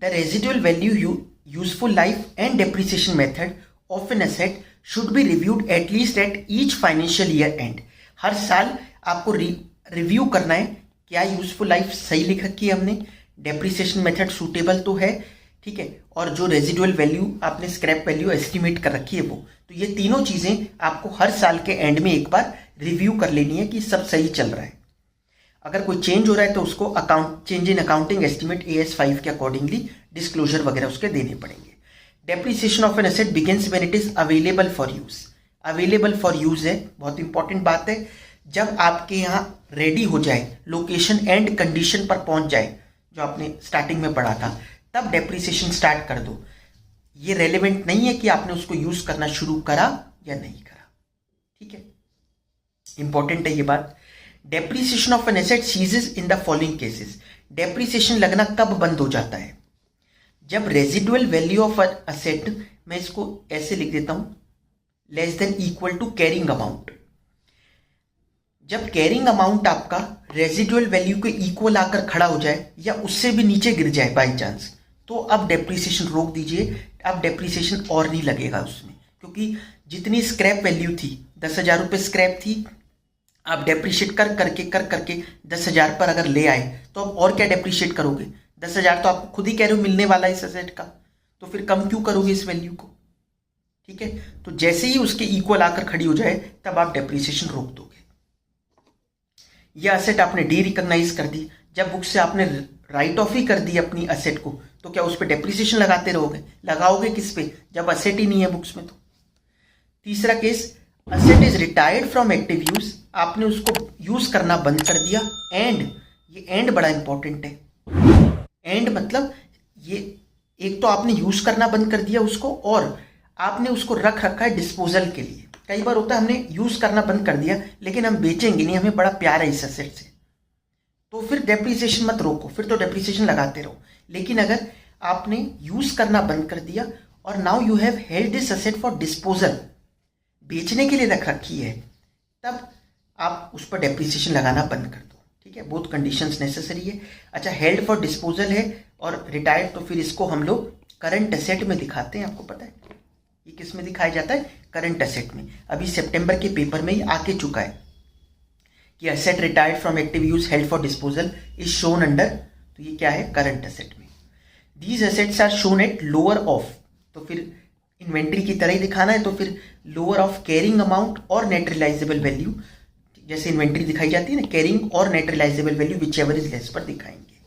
The residual value, useful life and depreciation method of an asset should be reviewed at least at each financial year end. हर साल आपको रिव्यू करना है, क्या यूजफुल लाइफ सही लिख रखी है हमने, डेप्रिसिएशन मेथड सूटेबल तो है, ठीक है, और जो रेजिडुअल वैल्यू आपने स्क्रैप वैल्यू एस्टिमेट कर रखी है वो, तो ये तीनों चीज़ें आपको हर साल के एंड में एक बार रिव्यू कर लेनी है कि सब सही चल रहा है। अगर कोई चेंज हो रहा है तो उसको change in accounting estimate AS5 के अकॉर्डिंगली डिस्क्लोजर वगैरह उसके देने पड़ेंगे। Depreciation of an asset begins when it is available for use. Available for use है, बहुत इंपॉर्टेंट बात है, जब आपके यहाँ रेडी हो जाए, लोकेशन एंड कंडीशन पर पहुंच जाए, जो आपने स्टार्टिंग में पढ़ा था, तब डेप्रिसिएशन स्टार्ट कर दो। ये रेलेवेंट नहीं है कि आपने उसको यूज करना शुरू करा या नहीं करा, ठीक है, इंपॉर्टेंट है ये बात। Depreciation of an asset ceases in the following cases. Depreciation लगना कब बंद हो जाता है? जब residual value of an asset, मैं इसको ऐसे लिख देता हूं, less than equal to carrying amount. जब कैरिंग अमाउंट आपका रेजिडुअल वैल्यू के इक्वल आकर खड़ा हो जाए या उससे भी नीचे गिर जाए बाई चांस, तो अब डेप्रिसिएशन रोक दीजिए, अब डेप्रिसिएशन और नहीं लगेगा उसमें, क्योंकि जितनी स्क्रैप वैल्यू थी, 10,000 रुपये स्क्रैप थी, आप डेप्रिशिएट कर करके 10,000 पर अगर ले आए तो अब और क्या डेप्रिशिएट करोगे? 10,000 तो आपको खुद ही कह रहे हो मिलने वाला इस एसेट का, तो फिर कम क्यों करोगे इस वैल्यू को, ठीक है। तो जैसे ही उसके इक्वल आकर खड़ी हो जाए तब आप डेप्रिसिएशन रोक दोगे। यह एसेट आपने डी रिकॉग्नाइज कर दी, जब बुक से आपने राइट ऑफ ही कर दी अपनी एसेट को, तो क्या उस पर डेप्रिसिएशन लगाते रहोगे? लगाओगे किस पे, जब एसेट ही नहीं है बुक्स में। तो तीसरा case, asset is retired from active use, आपने उसको यूज करना बंद कर दिया, एंड ये एंड बड़ा इंपॉर्टेंट है। एंड मतलब ये एक तो आपने यूज करना बंद कर दिया उसको, और आपने उसको रख रखा है डिस्पोजल के लिए। कई बार होता है हमने यूज करना बंद कर दिया लेकिन हम बेचेंगे नहीं, हमें बड़ा प्यार है इस एसेट से, तो फिर डेप्रिसिएशन मत रोको, फिर तो डेप्रिसिएशन लगाते रहो। लेकिन अगर आपने यूज करना बंद कर दिया और now you have held this asset for disposal, बेचने के लिए रख रखी है, तब आप उस पर डेप्रिसिएशन लगाना बंद कर दो। ठीक है, बोथ कंडीशंस नेसेसरी है। अच्छा, हेल्ड फॉर डिस्पोजल है और रिटायर्ड, तो फिर इसको हम लोग करंट एसेट में दिखाते हैं। आपको पता है ये किस में दिखाया जाता है? करंट एसेट में। अभी सितंबर के पेपर में ही आके चुका है कि asset retired from active use held for disposal is shown under, तो ये क्या है? करंट एसेट में। These assets are shown at lower of, तो फिर इन्वेंट्री की तरह ही दिखाना है, तो फिर लोअर ऑफ कैरिंग अमाउंट और नेट रियलाइजेबल वैल्यू, जैसे इन्वेंट्री दिखाई जाती है ना, कैरिंग और net realisable value whichever is less पर दिखाएंगे।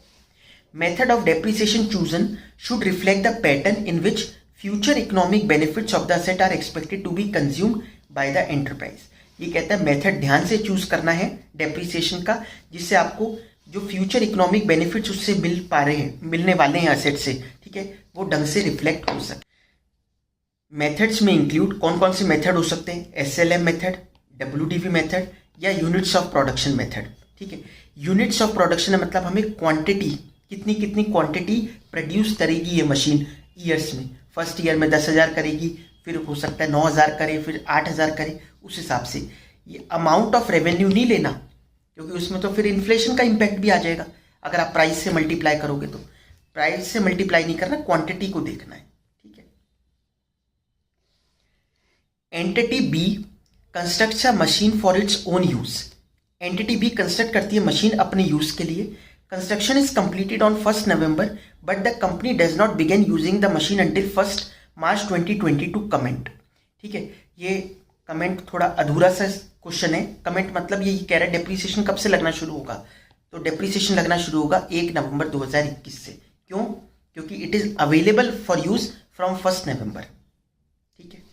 Method of depreciation chosen should reflect the pattern in which future economic benefits of the asset are expected to be consumed by the enterprise. ये कहता है method ध्यान से choose करना है depreciation का, जिससे आपको जो फ्यूचर इकोनॉमिक बेनिफिट्स उससे मिलने वाले हैं एसेट से, ठीक है, वो ढंग से रिफ्लेक्ट हो सके। मेथड्स में इंक्लूड कौन कौन से मेथड हो सकते हैं? एसएलएम मेथड, डब्ल्यूडीवी मेथड या यूनिट्स ऑफ प्रोडक्शन मेथड। ठीक है, यूनिट्स ऑफ प्रोडक्शन है मतलब हमें क्वांटिटी, कितनी कितनी क्वांटिटी प्रोड्यूस करेगी ये मशीन ईयर्स में। फर्स्ट ईयर में 10,000 करेगी, फिर हो सकता है 9,000 करे, फिर 8,000 करे, उस हिसाब से। ये अमाउंट ऑफ रेवेन्यू नहीं लेना, क्योंकि उसमें तो फिर इन्फ्लेशन का इम्पैक्ट भी आ जाएगा। अगर आप प्राइस से मल्टीप्लाई करोगे तो प्राइस से मल्टीप्लाई नहीं करना, क्वांटिटी को देखना है। ठीक है। Entity B constructs a machine for its own use. Entity B construct करती है मशीन अपने यूज के लिए। Construction is completed on 1 November but the company does not begin using the machine until 1 March 2022 comment. ठीक है, ये comment थोड़ा अधूरा सा क्वेश्चन है। कमेंट मतलब ये कह रहा है डेप्रिसिएशन कब से लगना शुरू होगा, तो डेप्रिसिएशन लगना शुरू होगा 1 नवंबर 2021 से। क्यों? क्योंकि it is available for use from 1 November. ठीक है।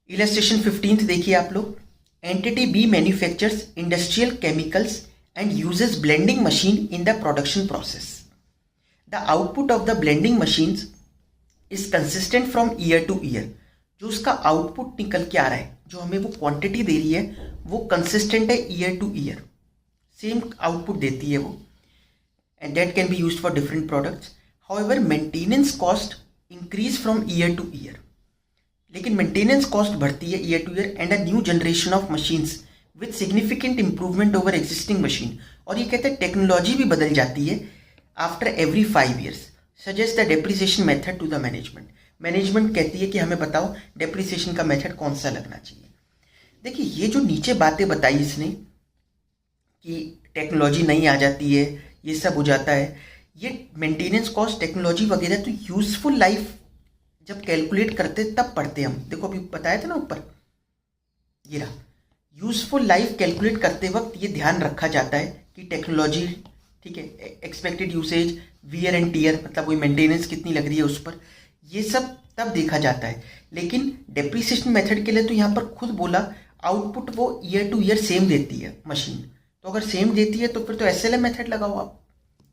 इलस्ट्रेशन 15 देखिए आप लोग। Entity B manufactures industrial chemicals and uses blending machine in the production process. The output of the blending machines is consistent from year to year. जो उसका output निकल के आ रहा है, जो हमें वो क्वांटिटी दे रही है, वो कंसिस्टेंट है year to year, same output देती है वो, and that can be used for different products. However maintenance cost increase from year to year, लेकिन मेंटेनेंस कॉस्ट बढ़ती है year to year, and a new generation of machines with significant improvement over existing machine. और ये कहते हैं technology भी बदल जाती है after every 5 years। Suggest the depreciation method to the management. Management कहती है कि हमें बताओ डेप्रिसिएशन का मेथड कौन सा लगना चाहिए। देखिए, ये जो नीचे बातें बताई इसने कि टेक्नोलॉजी नहीं आ जाती है, ये सब हो जाता है, ये मेंटेनेंस कॉस्ट, टेक्नोलॉजी वगैरह, तो यूजफुल लाइफ जब कैलकुलेट करते तब पढ़ते हम। देखो अभी बताया था ना ऊपर, ये रहा। यूजफुल लाइफ कैलकुलेट करते वक्त ये ध्यान रखा जाता है कि टेक्नोलॉजी, ठीक है, expected usage, wear and tear, मतलब वही मेंटेनेंस कितनी लग रही है उस पर, ये सब तब देखा जाता है। लेकिन डेप्रिसिएशन मेथड के लिए तो यहाँ पर खुद बोला आउटपुट वो ईयर टू ईयर सेम देती है मशीन, तो अगर सेम देती है तो फिर तो एसएलएम मेथड लगाओ आप।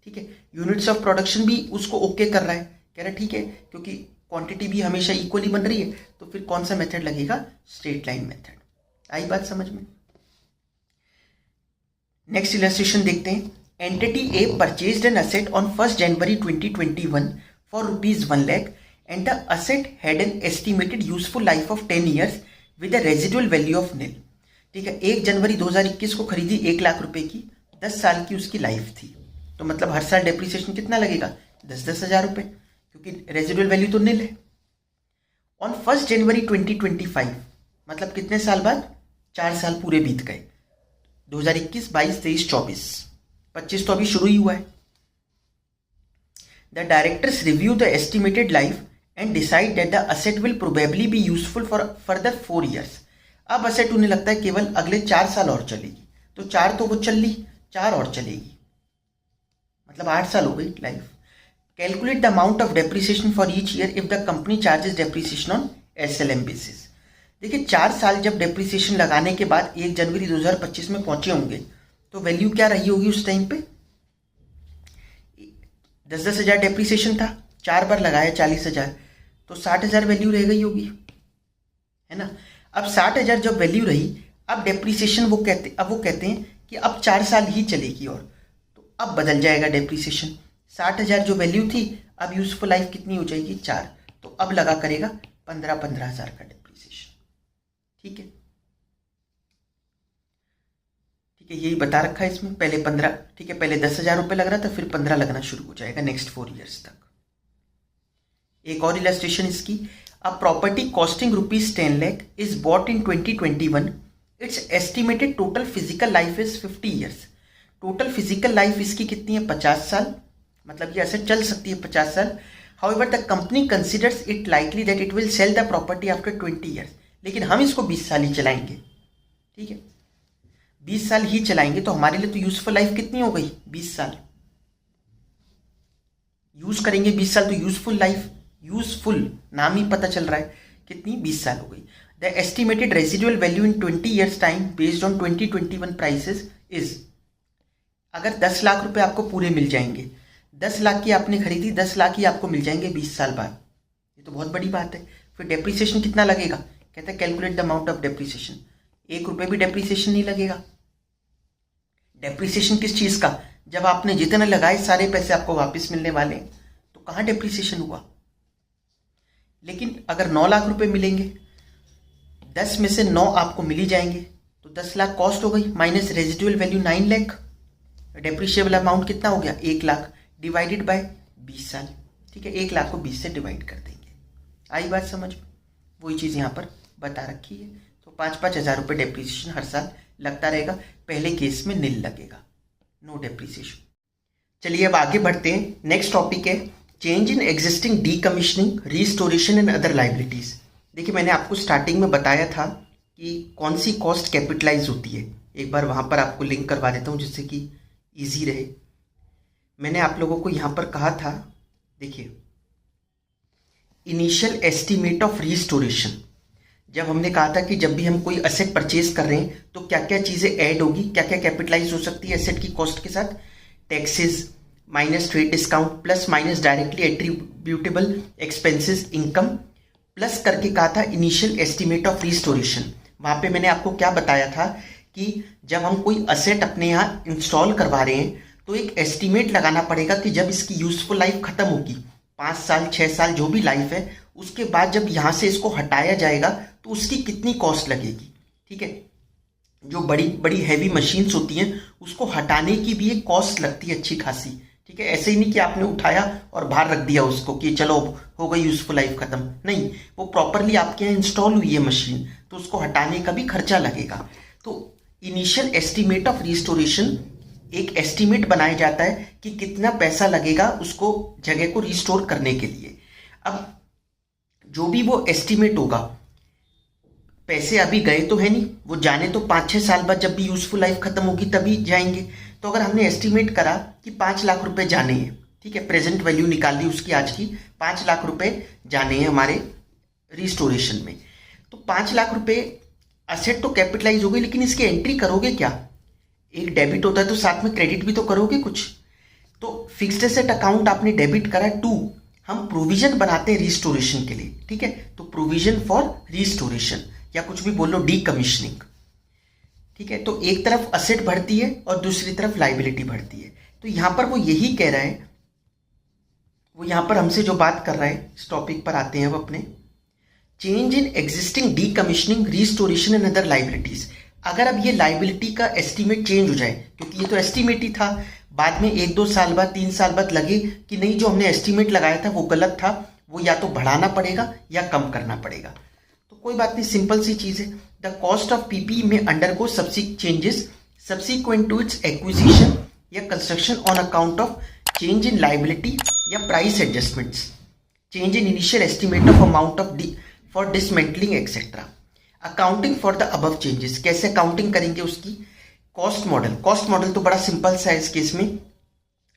ठीक है, यूनिट्स ऑफ प्रोडक्शन भी उसको ओके कर रहा है, कह रहा है ठीक है, क्योंकि क्वांटिटी भी हमेशा इक्वली बन रही है, तो फिर कौन सा मेथड लगेगा? Straight line method. आई बात समझ में? नेक्स्ट इलस्ट्रेशन देखते हैं। Entity A purchased an asset on 1 January 2021 for ₹1 lakh and the asset had an estimated useful life of 10 years with a residual value of nil. ठीक है, 1 January 2021 को खरीदी 1 लाख रुपए की, 10 साल की उसकी लाइफ थी, तो मतलब हर साल डेप्रिसिएशन कितना लगेगा? 10-10 हज़ार रुपए, क्योंकि रेजिडुअल वैल्यू तो निल है। ऑन 1 जनवरी 2025, मतलब कितने साल बाद? 4 साल पूरे बीत गए, 2021, 22, 23, 24, 25 तो अभी शुरू ही हुआ है। The directors review the estimated life and decide that the asset will probably be useful for further 4 years। अब असेट उन्हें लगता है केवल अगले 4 साल और चलेगी, तो 4 तो वो चल ली, 4 और चलेगी, मतलब 8 साल हो गई life. Calculate the amount of depreciation for each year if the company charges depreciation on SLM basis. देखिए, 4 साल जब डेप्रिसिएशन लगाने के बाद 1 जनवरी 2025 में पहुंचे होंगे, तो वैल्यू क्या रही होगी उस टाइम पे? 10-10 हज़ार डेप्रिसिएशन था, 4 बार लगाया 40,000, तो 60,000 वैल्यू रह गई होगी, है ना। अब 60,000 जब वैल्यू रही, अब डेप्रीसिएशन वो कहते हैं कि अब 4 साल ही चलेगी, और तो अब बदल जाएगा डेप्रीसिएशन। 60,000 जो वैल्यू थी, अब यूजफुल लाइफ कितनी हो जाएगी 4, तो अब लगा करेगा 15,000 का डेप्रीसिएशन। ठीक है, यही बता रखा है इसमें, पहले 15, ठीक है, पहले 10,000 रुपये लग रहा था, फिर 15 लगना शुरू हो जाएगा नेक्स्ट 4 ईयर्स तक। एक और इलस्ट्रेशन इसकी, a property costing ₹10 lakh is bought in 2021, it's estimated total physical life is 50 years. Total physical life इसकी कितनी है, 50 साल, मतलब ये ऐसे चल सकती है 50 साल। However the company considers it likely that it will sell the property after 20 years, लेकिन हम इसको 20 साल ही चलाएंगे। ठीक है, 20 साल ही चलाएंगे, तो हमारे लिए तो यूजफुल लाइफ कितनी हो गई, 20 साल यूज करेंगे, 20 साल, तो यूजफुल लाइफ, यूजफुल नाम ही पता चल रहा है कितनी, 20 साल हो गई। The estimated residual value in 20 years time based on 2021 prices is, अगर 10 लाख रुपए आपको पूरे मिल जाएंगे, 10 लाख की आपने खरीदी, 10 लाख ही आपको मिल जाएंगे 20 साल बाद, ये तो बहुत बड़ी बात है। फिर डेप्रीसिएशन कितना लगेगा, कहते हैं calculate the amount of depreciation, 1 रुपये भी डेप्रीसिएशन नहीं लगेगा। डेप्रीसिएशन किस चीज का, जब आपने जितने लगाए सारे पैसे आपको वापस मिलने वाले हैं, तो कहां डेप्रीसिएशन हुआ। लेकिन अगर 9 लाख रुपए मिलेंगे, 10 में से 9 आपको मिल ही जाएंगे, तो 10 लाख कॉस्ट हो गई, minus residual value 9 lakh, depreciable amount कितना हो गया, 1 लाख, डिवाइडेड बाय 20 साल। ठीक है, 1 लाख को 20 से डिवाइड कर देंगे। आई बात समझ में, वही चीज यहाँ पर बता रखी है। तो 5-5 हज़ार रुपये डेप्रीसिएशन हर साल लगता रहेगा, पहले केस में नील लगेगा, नो डेप्रीसिएशन। चलिए अब आगे बढ़ते हैं। नेक्स्ट टॉपिक है change in existing decommissioning, restoration and other liabilities. देखिए, मैंने आपको स्टार्टिंग में बताया था कि कौन सी कॉस्ट कैपिटलाइज होती है, एक बार वहां पर आपको लिंक करवा देता हूं जिससे कि इजी रहे। मैंने आप लोगों को यहां पर कहा था, देखिए, इनिशियल एस्टिमेट ऑफ रीस्टोरेशन, जब हमने कहा था कि जब भी हम कोई एसेट परचेज कर रहे हैं तो क्या क्या चीजें ऐड होगी, क्या क्या कैपिटलाइज हो सकती है एसेट की कॉस्ट के साथ, taxes minus trade discount plus minus directly attributable expenses income plus करके कहा था इनिशियल एस्टिमेट ऑफ रीस्टोरेशन। वहां पे मैंने आपको क्या बताया था कि जब हम कोई एसेट अपने यहाँ इंस्टॉल करवा रहे हैं तो एक एस्टिमेट लगाना पड़ेगा कि जब इसकी यूजफुल लाइफ खत्म होगी, 5 साल 6 साल जो भी लाइफ है, उसके बाद जब यहाँ से इसको हटाया जाएगा तो उसकी कितनी कॉस्ट लगेगी। ठीक है, जो बड़ी बड़ी हैवी मशीन्स होती हैं उसको हटाने की भी एक कॉस्ट लगती है अच्छी खासी। ठीक है, ऐसे ही नहीं कि आपने उठाया और बाहर रख दिया उसको कि चलो हो गई यूजफुल लाइफ खत्म, नहीं, वो प्रॉपरली आपके यहाँ इंस्टॉल हुई है मशीन, तो उसको हटाने का भी खर्चा लगेगा। तो इनिशियल एस्टिमेट ऑफ रिस्टोरेशन, एक एस्टिमेट बनाया जाता है कि कितना पैसा लगेगा उसको जगह को रिस्टोर करने के लिए। अब जो भी वो एस्टिमेट होगा, पैसे अभी गए तो है नहीं, वो जाने तो 5-6 साल बाद जब भी यूजफुल लाइफ खत्म होगी तभी जाएंगे। तो अगर हमने एस्टिमेट करा कि 5 लाख रुपए जाने हैं, ठीक है, प्रेजेंट वैल्यू निकाल ली उसकी आज की, 5 लाख रुपए जाने हैं हमारे रिस्टोरेशन में, तो 5 लाख रुपए एसेट तो कैपिटलाइज हो गई, लेकिन इसकी एंट्री करोगे क्या, एक डेबिट होता है तो साथ में क्रेडिट भी तो करोगे कुछ। तो फिक्स्ड एसेट अकाउंट आपने डेबिट करा 2, हम प्रोविजन बनाते हैं रिस्टोरेशन के लिए। ठीक है, तो प्रोविजन फॉर रिस्टोरेशन या कुछ भी बोलो, डीकमीशनिंग। ठीक है, तो एक तरफ एसेट बढ़ती है और दूसरी तरफ लाइबिलिटी बढ़ती है। तो यहां पर वो यही कह रहा है, वो यहां पर हमसे जो बात कर रहा है, इस टॉपिक पर आते हैं अब अपने, change in existing decommissioning, restoration and other liabilities. अगर अब ये लाइबिलिटी का एस्टिमेट चेंज हो जाए, क्योंकि ये तो एस्टिमेट ही था, बाद में 1-2 साल बाद 3 साल बाद लगे कि नहीं, जो हमने एस्टिमेट लगाया था वो गलत था, वो या तो बढ़ाना पड़ेगा या कम करना पड़ेगा। तो कोई बात नहीं, सिंपल सी चीज है। The cost of PP may undergo subsequent changes subsequent to its acquisition या construction on account of change in liability या price adjustments, change in initial estimate of amount of for dismantling etcetera. Accounting for the above changes, कैसे accounting करेंगे उसकी, cost model. Cost model तो बड़ा simple सा है इस केस में,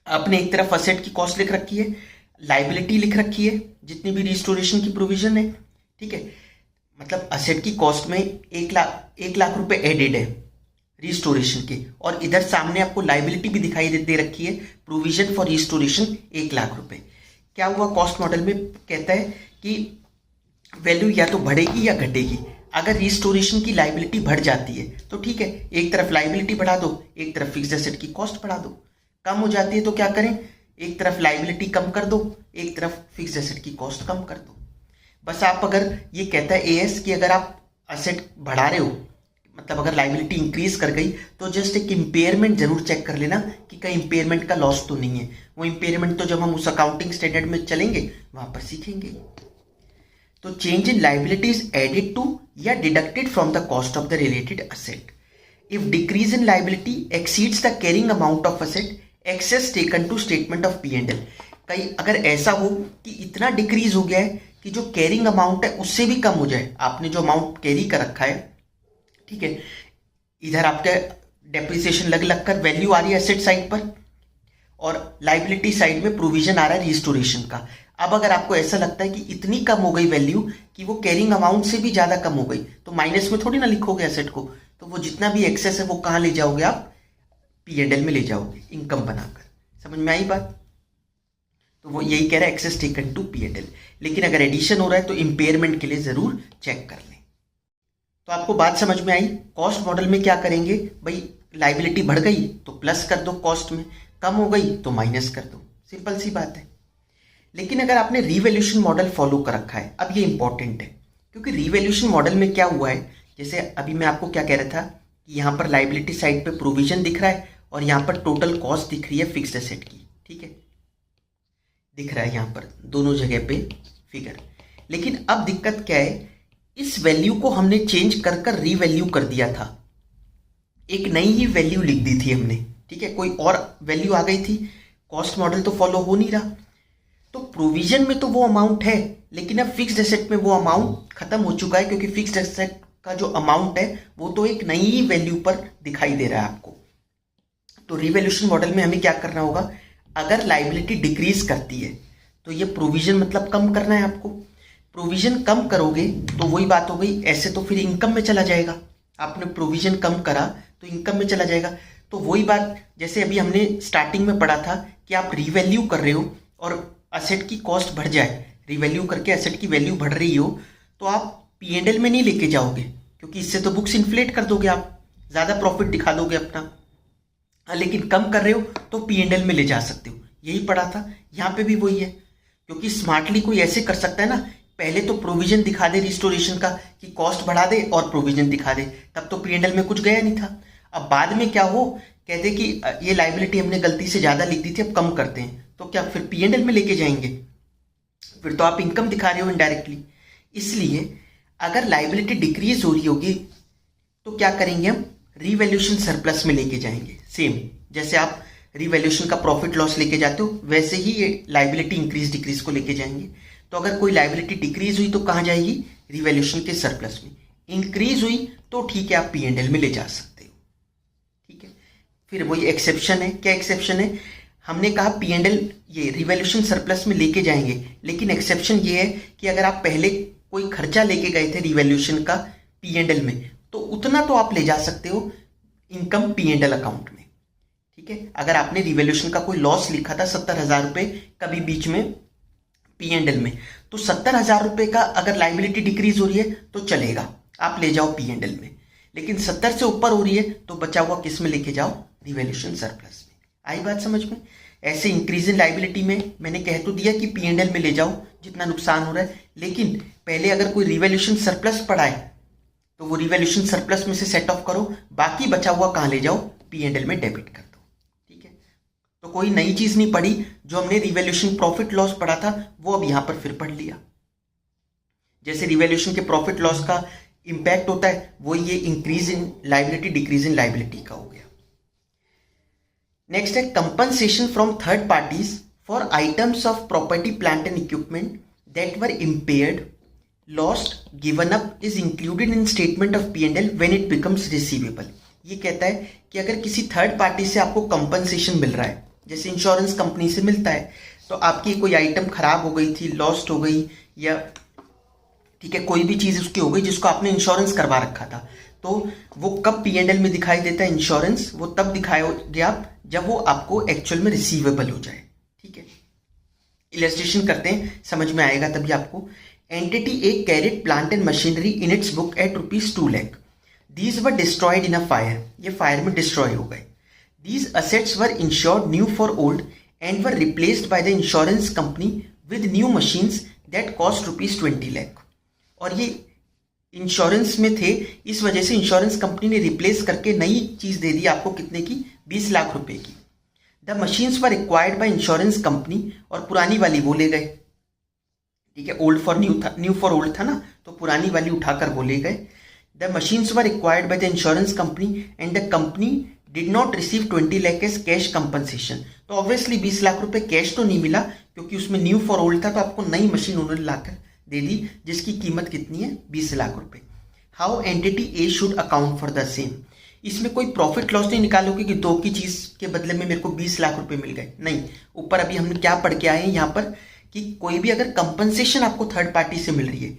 आपने एक तरफ एसेट की कॉस्ट लिख रखी है, लाइबिलिटी लिख रखी है, जितनी भी रिस्टोरेशन की प्रोविजन है। ठीक है, मतलब एसेट की कॉस्ट में 1 लाख रुपए एडेड है रिस्टोरेशन के, और इधर सामने आपको लाइबिलिटी भी दिखाई दे रखी है, प्रोविजन फॉर रिस्टोरेशन 1 लाख रुपए। क्या हुआ, कॉस्ट मॉडल में कहता है कि वैल्यू या तो बढ़ेगी या घटेगी। अगर रिस्टोरेशन की लाइबिलिटी बढ़ जाती है तो ठीक है, एक तरफ लाइबिलिटी बढ़ा दो, एक तरफ फिक्स्ड एसेट की कॉस्ट बढ़ा दो। कम हो जाती है तो क्या करें, एक तरफ लाइबिलिटी कम कर दो, एक तरफ फिक्स्ड एसेट की कॉस्ट कम कर दो। बस आप अगर ये कहता है एएस कि अगर आप एसेट बढ़ा रहे हो, मतलब अगर लाइबिलिटी इंक्रीज कर गई तो जस्ट एक इंपेयरमेंट जरूर चेक कर लेना कि कहीं इंपेयरमेंट का लॉस तो नहीं है। वो इंपेयरमेंट तो जब हम उस अकाउंटिंग स्टैंडर्ड में चलेंगे वहां पर सीखेंगे। तो change in liability is added to या deducted from the cost of the related asset. If decrease in liability exceeds the carrying amount of asset, excess taken to statement of P&L। कहीं अगर ऐसा हो कि इतना डिक्रीज हो गया है कि जो कैरिंग अमाउंट है उससे भी कम हो जाए, आपने जो अमाउंट कैरी कर रखा है, ठीक है, इधर आपका डेप्रिसिएशन लग लग कर वैल्यू आ रही है एसेट साइड पर और लाइबिलिटी साइड में प्रोविजन आ रहा है रिस्टोरेशन का। अब अगर आपको ऐसा लगता है कि इतनी कम हो गई वैल्यू कि वो कैरिंग अमाउंट से भी ज्यादा कम हो गई, तो माइनस में थोड़ी ना लिखोगे एसेट को, तो वो जितना भी एक्सेस है वो कहाँ ले जाओगे आप, P&L में ले जाओगे इनकम बनाकर। समझ में आई बात? तो वो यही कह रहा है एक्सेस टेकन टू P&L। लेकिन अगर एडिशन हो रहा है तो इंपेयरमेंट के लिए जरूर चेक कर लें। तो आपको बात समझ में आई? कॉस्ट मॉडल में क्या करेंगे भाई, लाइबिलिटी बढ़ गई तो प्लस कर दो कॉस्ट में, कम हो गई तो माइनस कर दो, सिंपल सी बात है। लेकिन अगर आपने रीवैल्यूएशन मॉडल फॉलो कर रखा है, अब ये इंपॉर्टेंट है क्योंकि रीवैल्यूएशन मॉडल में क्या हुआ है, जैसे अभी मैं आपको क्या कह रहा था कि यहाँ पर लाइबिलिटी साइड पे प्रोविजन दिख रहा है और यहाँ पर टोटल कॉस्ट दिख रही है फिक्स्ड एसेट की, ठीक है, दिख रहा है यहाँ पर दोनों जगह पे फिगर। लेकिन अब दिक्कत क्या है, इस वैल्यू को हमने चेंज कर कर रीवैल्यू कर दिया था, एक नई ही वैल्यू लिख दी थी हमने, ठीक है, कोई और वैल्यू आ गई थी, कॉस्ट मॉडल तो फॉलो हो नहीं रहा। तो प्रोविजन में तो वो अमाउंट है लेकिन अब फिक्स्ड एसेट में वो अमाउंट खत्म हो चुका है क्योंकि फिक्स्ड एसेट का जो अमाउंट है वो तो एक नई वैल्यू पर दिखाई दे रहा है आपको। तो रिवैल्यूएशन मॉडल में हमें क्या करना होगा, अगर लाइबिलिटी डिक्रीज करती है तो ये प्रोविजन मतलब कम करना है आपको। प्रोविजन कम करोगे तो वही बात हो गई, ऐसे तो फिर इनकम में चला जाएगा, आपने प्रोविजन कम करा तो इनकम में चला जाएगा। तो वही बात जैसे अभी हमने स्टार्टिंग में पढ़ा था कि आप रीवैल्यू कर रहे हो और असेट की कॉस्ट बढ़ जाए, रिवैल्यू करके असेट की वैल्यू बढ़ रही हो तो आप P&L में नहीं लेके जाओगे क्योंकि इससे तो बुक्स इन्फ्लेट कर दोगे, आप ज़्यादा प्रॉफिट दिखा दोगे अपना। लेकिन कम कर रहे हो तो P&L में ले जा सकते हो, यही पढ़ा था। यहाँ पे भी वही है क्योंकि स्मार्टली कोई ऐसे कर सकता है ना, पहले तो प्रोविजन दिखा दे रिस्टोरेशन का कि कॉस्ट बढ़ा दे और प्रोविजन दिखा दे, तब तो P&L में कुछ गया नहीं था। अब बाद में क्या हो, कहते कि ये लाइबिलिटी हमने गलती से ज़्यादा लिख दी थी, अब कम करते हैं, तो क्या फिर P&L में लेके जाएंगे, फिर तो आप इनकम दिखा रहे हो इनडायरेक्टली। इसलिए अगर लाइबिलिटी डिक्रीज हो रही होगी तो क्या करेंगे, हम रीवैल्यूएशन सरप्लस में लेके जाएंगे। सेम जैसे आप रीवैल्यूएशन का प्रॉफिट लॉस लेके जाते हो वैसे ही ये लाइबिलिटी इंक्रीज डिक्रीज को लेके जाएंगे। तो अगर कोई लाइबिलिटी डिक्रीज हुई तो कहाँ जाएगी, रिवैल्यूएशन के सरप्लस में। इंक्रीज हुई तो ठीक है, आप P&L में ले जा सकते हो, ठीक है। फिर वही एक्सेप्शन है, क्या एक्सेप्शन है, हमने कहा P&L ये रिवैल्यूएशन सरप्लस में लेके जाएंगे, लेकिन एक्सेप्शन ये है कि अगर आप पहले कोई खर्चा लेके गए थे रिवैल्यूएशन का P&L में तो उतना तो आप ले जा सकते हो इनकम P&L अकाउंट में, ठीक है। अगर आपने रिवैल्यूएशन का कोई लॉस लिखा था 70,000 रुपये कभी बीच में P&L में, तो 70,000 रुपये का अगर लाइबिलिटी डिक्रीज हो रही है तो चलेगा, आप ले जाओ P&L में। लेकिन 70 से ऊपर हो रही है तो बचा हुआ किस में लेके जाओ, रिवैल्यूएशन सरप्लस में। आई बात समझ में? ऐसे इंक्रीज इन लाइबिलिटी में मैंने कह तो दिया कि P&L में ले जाओ जितना नुकसान हो रहा है, लेकिन पहले अगर कोई रिवैल्यूएशन सरप्लस पड़ा है तो वो रिवैल्यूएशन सरप्लस में से सेट ऑफ करो, बाकी बचा हुआ कहाँ ले जाओ, P&L में डेबिट कर दो, ठीक है। तो कोई नई चीज नहीं पड़ी, जो हमने रिवैल्यूएशन प्रॉफिट लॉस पढ़ा था वो अब यहां पर फिर पढ़ लिया। जैसे रिवैल्यूएशन के प्रॉफिट लॉस का इंपैक्ट होता है वो ये increase in liability decrease in liability का हो गया। नेक्स्ट है compensation from third parties for items of property plant and equipment that were impaired, lost, given up is included in statement of P&L when it becomes receivable. ये कहता है कि अगर किसी थर्ड पार्टी से आपको कंपनसेशन मिल रहा है, जैसे इंश्योरेंस कंपनी से मिलता है, तो आपकी कोई आइटम खराब हो गई थी, लॉस्ट हो गई, या ठीक है कोई भी चीज उसकी हो गई जिसको आपने इंश्योरेंस करवा रखा था, तो वो कब P&L में दिखाई देता है इंश्योरेंस, वो तब दिखाओगे आप जब वो आपको एक्चुअल में रिसीवेबल हो जाए, ठीक है। इलस्ट्रेशन करते हैं, समझ में आएगा तभी आपको। Entity A carried plant and machinery in its book at ₹2 lakh. These were destroyed in a fire, ये फायर में डिस्ट्रॉय हो गए। These assets were insured new for old and were replaced by the insurance company with new machines that cost ₹20 lakh. और ये insurance में थे, इस वजह से इंश्योरेंस कंपनी ने रिप्लेस करके नई चीज दे दी आपको, कितने की? 20 लाख रुपए की। The machines were acquired by insurance company, और पुरानी वाली वो ले गए, ठीक है, ओल्ड फॉर न्यू था, न्यू फॉर ओल्ड था ना, तो पुरानी वाली उठाकर वो ले गए। The machines were acquired by the insurance company and the company did not receive 20 lakh as cash compensation. तो ऑब्वियसली 20 लाख रुपए कैश तो नहीं मिला, क्योंकि उसमें न्यू फॉर ओल्ड था, तो आपको नई मशीन उन्होंने लाकर दे दी, जिसकी कीमत कितनी है? 20 लाख रुपए। How entity A should account for the same. इसमें कोई प्रॉफिट लॉस नहीं निकालोगे कि दो की चीज के बदले में मेरे को 20 लाख रुपए मिल गए, नहीं। ऊपर अभी हमने क्या पढ़ के आए हैं यहाँ पर कि कोई भी अगर कंपनसेशन आपको थर्ड पार्टी से मिल रही है,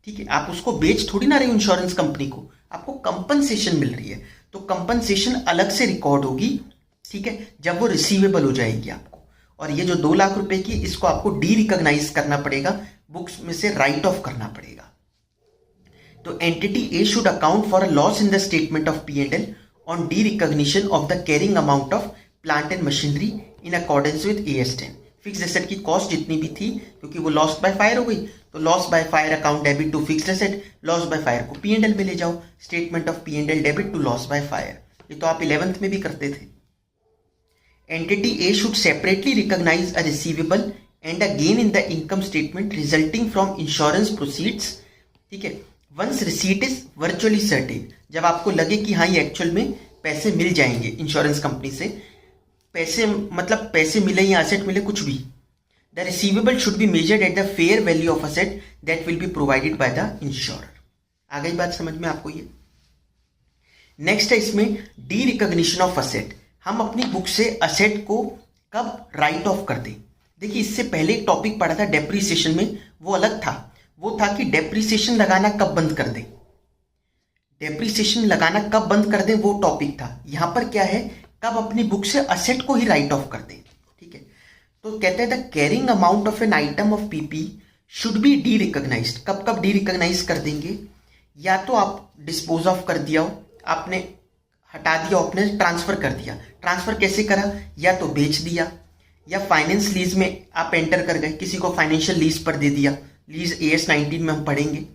ठीक है, आप उसको बेच थोड़ी ना रहे हो इंश्योरेंस कंपनी को, आपको कंपनसेशन मिल रही है, तो कंपनसेशन अलग से रिकॉर्ड होगी, ठीक है, जब वो रिसीवेबल हो जाएगी आपको। और ये जो 2 लाख रुपए की, इसको आपको डी रिकॉग्नाइज करना पड़ेगा, बुक्स में से राइट ऑफ करना पड़ेगा। तो entity A should account for a loss in the statement of P&L on D recognition of the carrying amount of plant and machinery in accordance with AS 10। Fix asset की cost जितनी भी थी, क्योंकि वो loss by fire हो गई, तो loss by fire account debit to fixed asset, loss by fire को P&L में ले जाओ, statement of P&L debit to loss by fire. ये तो आप 11th में भी करते थे। Entity A should separately recognise a receivable and a gain in the income statement resulting from insurance proceeds, ठीक है, once receipt is virtually certain. जब आपको लगे कि हाँ ये एक्चुअल में पैसे मिल जाएंगे इंश्योरेंस कंपनी से, पैसे मतलब पैसे मिले या असेट मिले, कुछ भी, the receivable should be measured at the fair value of asset that will be provided by the insurer. आ गई बात समझ में आपको ये? नेक्स्ट है इसमें डी रिकॉग्निशन ऑफ असेट। हम अपनी बुक से असेट को कब राइट ऑफ कर दें? देखिए, इससे पहले एक टॉपिक पढ़ा था डेप्रीसिएशन में, वो अलग था, वो था कि डेप्रीसिएशन लगाना कब बंद कर दें, डेप्रीसिएशन लगाना कब बंद कर दें, वो टॉपिक था। यहां पर क्या है, कब अपनी बुक से असेट को ही राइट ऑफ कर दें, ठीक है। तो कहते हैं the carrying amount of an item of PP should be derecognised. कब कब डी रिकॉग्नाइज कर देंगे? या तो आप डिस्पोज ऑफ कर दिया हो, आपने हटा दिया, आपने ट्रांसफर कर दिया। ट्रांसफर कैसे करा? या तो बेच दिया, या फाइनेंस लीज में आप एंटर कर गए, किसी को फाइनेंशियल लीज पर दे दिया, लीज AS 19 में हम पढ़ेंगे,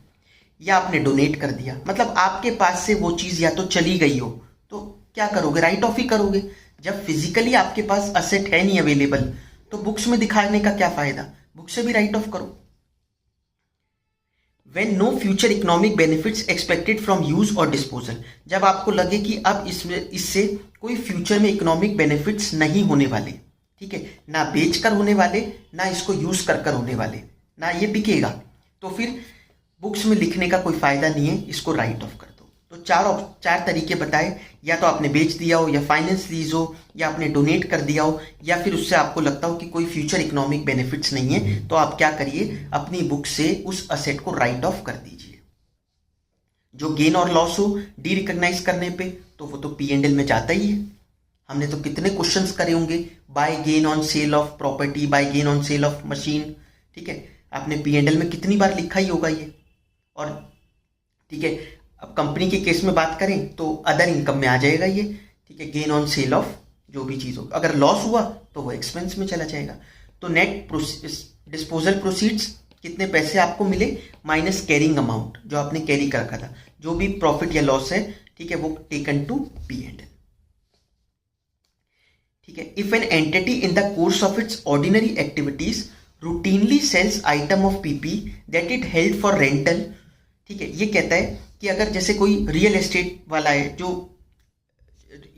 या आपने डोनेट कर दिया। मतलब आपके पास से वो चीज या तो चली गई हो, तो क्या करोगे? राइट ऑफ ही करोगे। जब फिजिकली आपके पास असेट है नहीं अवेलेबल, तो बुक्स में दिखाने का क्या फायदा? बुक से भी राइट ऑफ करो। When no future economic benefits expected from use or disposal, जब आपको लगे कि अब इससे कोई फ्यूचर में इकोनॉमिक बेनिफिट्स नहीं होने वाले, ठीक है, ना बेचकर होने वाले, ना इसको यूज कर होने वाले, ना ये बिकेगा, तो फिर बुक्स में लिखने का कोई फायदा नहीं है, इसको राइट ऑफ कर दो। तो चार तरीके बताए, या तो आपने बेच दिया हो, या फाइनेंस लीज हो, या आपने डोनेट कर दिया हो, या फिर उससे आपको लगता हो कि कोई फ्यूचर इकोनॉमिक बेनिफिट्स नहीं है, तो आप क्या करिए, अपनी बुक से उस असेट को राइट ऑफ कर दीजिए। जो गेन और लॉस हो डी रिकॉग्नाइज करने पे, तो वो तो P&L में जाता ही है। हमने तो कितने क्वेश्चंस करे होंगे, by gain on sale of property, by gain on sale of machine, ठीक है, आपने P&L में कितनी बार लिखा ही होगा ये। और ठीक है, अब कंपनी के केस में बात करें तो अदर इनकम में आ जाएगा ये, ठीक है, गेन ऑन सेल ऑफ जो भी चीज होगा। अगर लॉस हुआ तो वो एक्सपेंस में चला जाएगा। तो नेट डिस्पोजल प्रोसीड्स, कितने पैसे आपको मिले, माइनस कैरिंग अमाउंट जो आपने कैरी कर रखा था, जो भी प्रॉफिट या लॉस है, ठीक है, वो टेकन टू P&L, ठीक है। If an entity in the course of its ordinary activities routinely sells item of PP that it held for rental, ठीक है, ये कहता है कि अगर जैसे कोई रियल एस्टेट वाला है, जो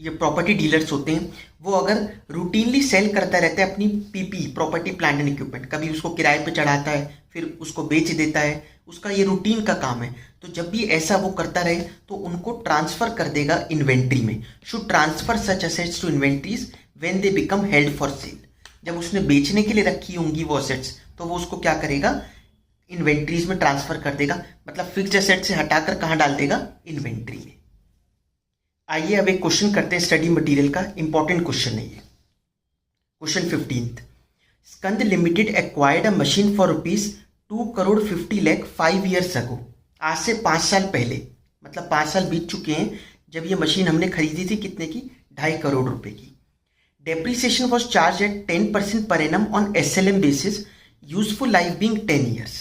ये प्रॉपर्टी डीलर्स होते हैं, वो अगर रूटीनली सेल करता रहता है अपनी PP property plant and equipment, कभी उसको किराए पे चढ़ाता है, फिर उसको बेच देता है, उसका ये रूटीन का काम है। तो जब भी ऐसा वो करता रहे तो उनको ट्रांसफर कर देगा इन्वेंट्री में। Should transfer such assets to inventories when they become held for sale. जब उसने बेचने के लिए रखी होंगी वो असेट्स, तो वो उसको क्या करेगा, इन्वेंट्रीज में ट्रांसफर कर देगा। मतलब फिक्स्ड एसेट से हटाकर कहां डाल देगा, इन्वेंट्री में। आइए अब एक क्वेश्चन करते हैं स्टडी मटेरियल का, इंपॉर्टेंट क्वेश्चन है ये, question 15th। Skanda limited acquired a machine for ₹2,50,00,000 5 years ago। आज से 5 साल पहले, मतलब 5 साल बीत चुके हैं जब ये मशीन हमने खरीदी थी। कितने की? 2.5 करोड़ रुपए की। Depreciation was charge at 10% per annum on SLM basis, useful life being 10 years।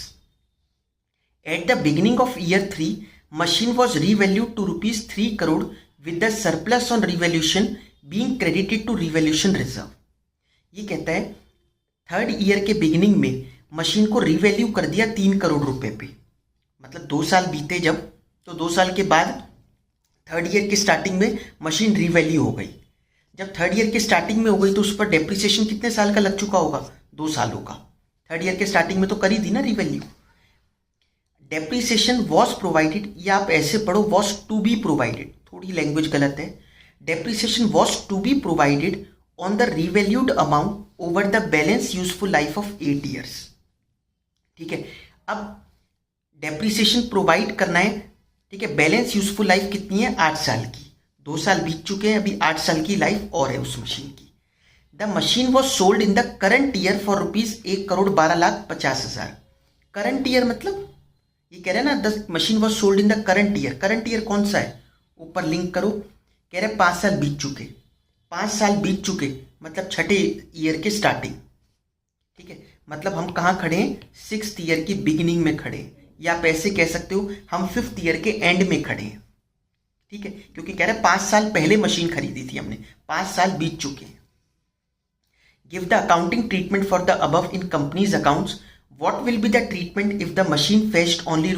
At the beginning of year 3, machine was revalued to ₹3 crore with the surplus on revaluation being credited to revaluation reserve। ये कहता है 3rd year के beginning में machine को revalue कर दिया 3 करोड़ रुपए पे। मतलब 2 साल बीते जब, तो 2 साल के बाद 3rd ईयर के स्टार्टिंग में मशीन रिवैल्यू हो गई। जब 3rd ईयर के स्टार्टिंग में हो गई तो उस पर डेप्रिसिएशन कितने साल का लग चुका होगा? 2 सालों का। 3rd ईयर के स्टार्टिंग में तो करी थी ना रिवैल्यू। डेप्रिसिएशन वॉज प्रोवाइडेड, या आप ऐसे पढ़ो वॉज टू बी प्रोवाइडेड, थोड़ी लैंग्वेज गलत है। Depreciation was to be provided on the revalued amount over the balance useful life of 8 years। ठीक है, अब डेप्रिसिएशन प्रोवाइड करना है। ठीक है, बैलेंस यूजफुल लाइफ कितनी है? 8 साल की। 2 साल बीत चुके हैं, अभी 8 साल की लाइफ और है उस मशीन की। The machine was sold in the current year for ₹1,12,50,000। Current year मतलब ये कह रहे हैं ना, the machine was sold in the current year. Current year कौन सा है? ऊपर लिंक करो। कह रहे 5 साल बीत चुके। 5 साल बीत चुके मतलब 6ठे ईयर के स्टार्टिंग। ठीक है, मतलब हम कहाँ खड़े हैं? 6th ईयर की बिगिनिंग में खड़े हैं, या आप ऐसे कह सकते हो हम 5th ईयर के एंड में खड़े हैं। ठीक है, क्योंकि कह रहे 5 साल पहले मशीन खरीदी थी हमने, 5 साल बीत चुके हैं। Give the accounting treatment for the above in companies accounts. What will be the treatment if the machine fetched only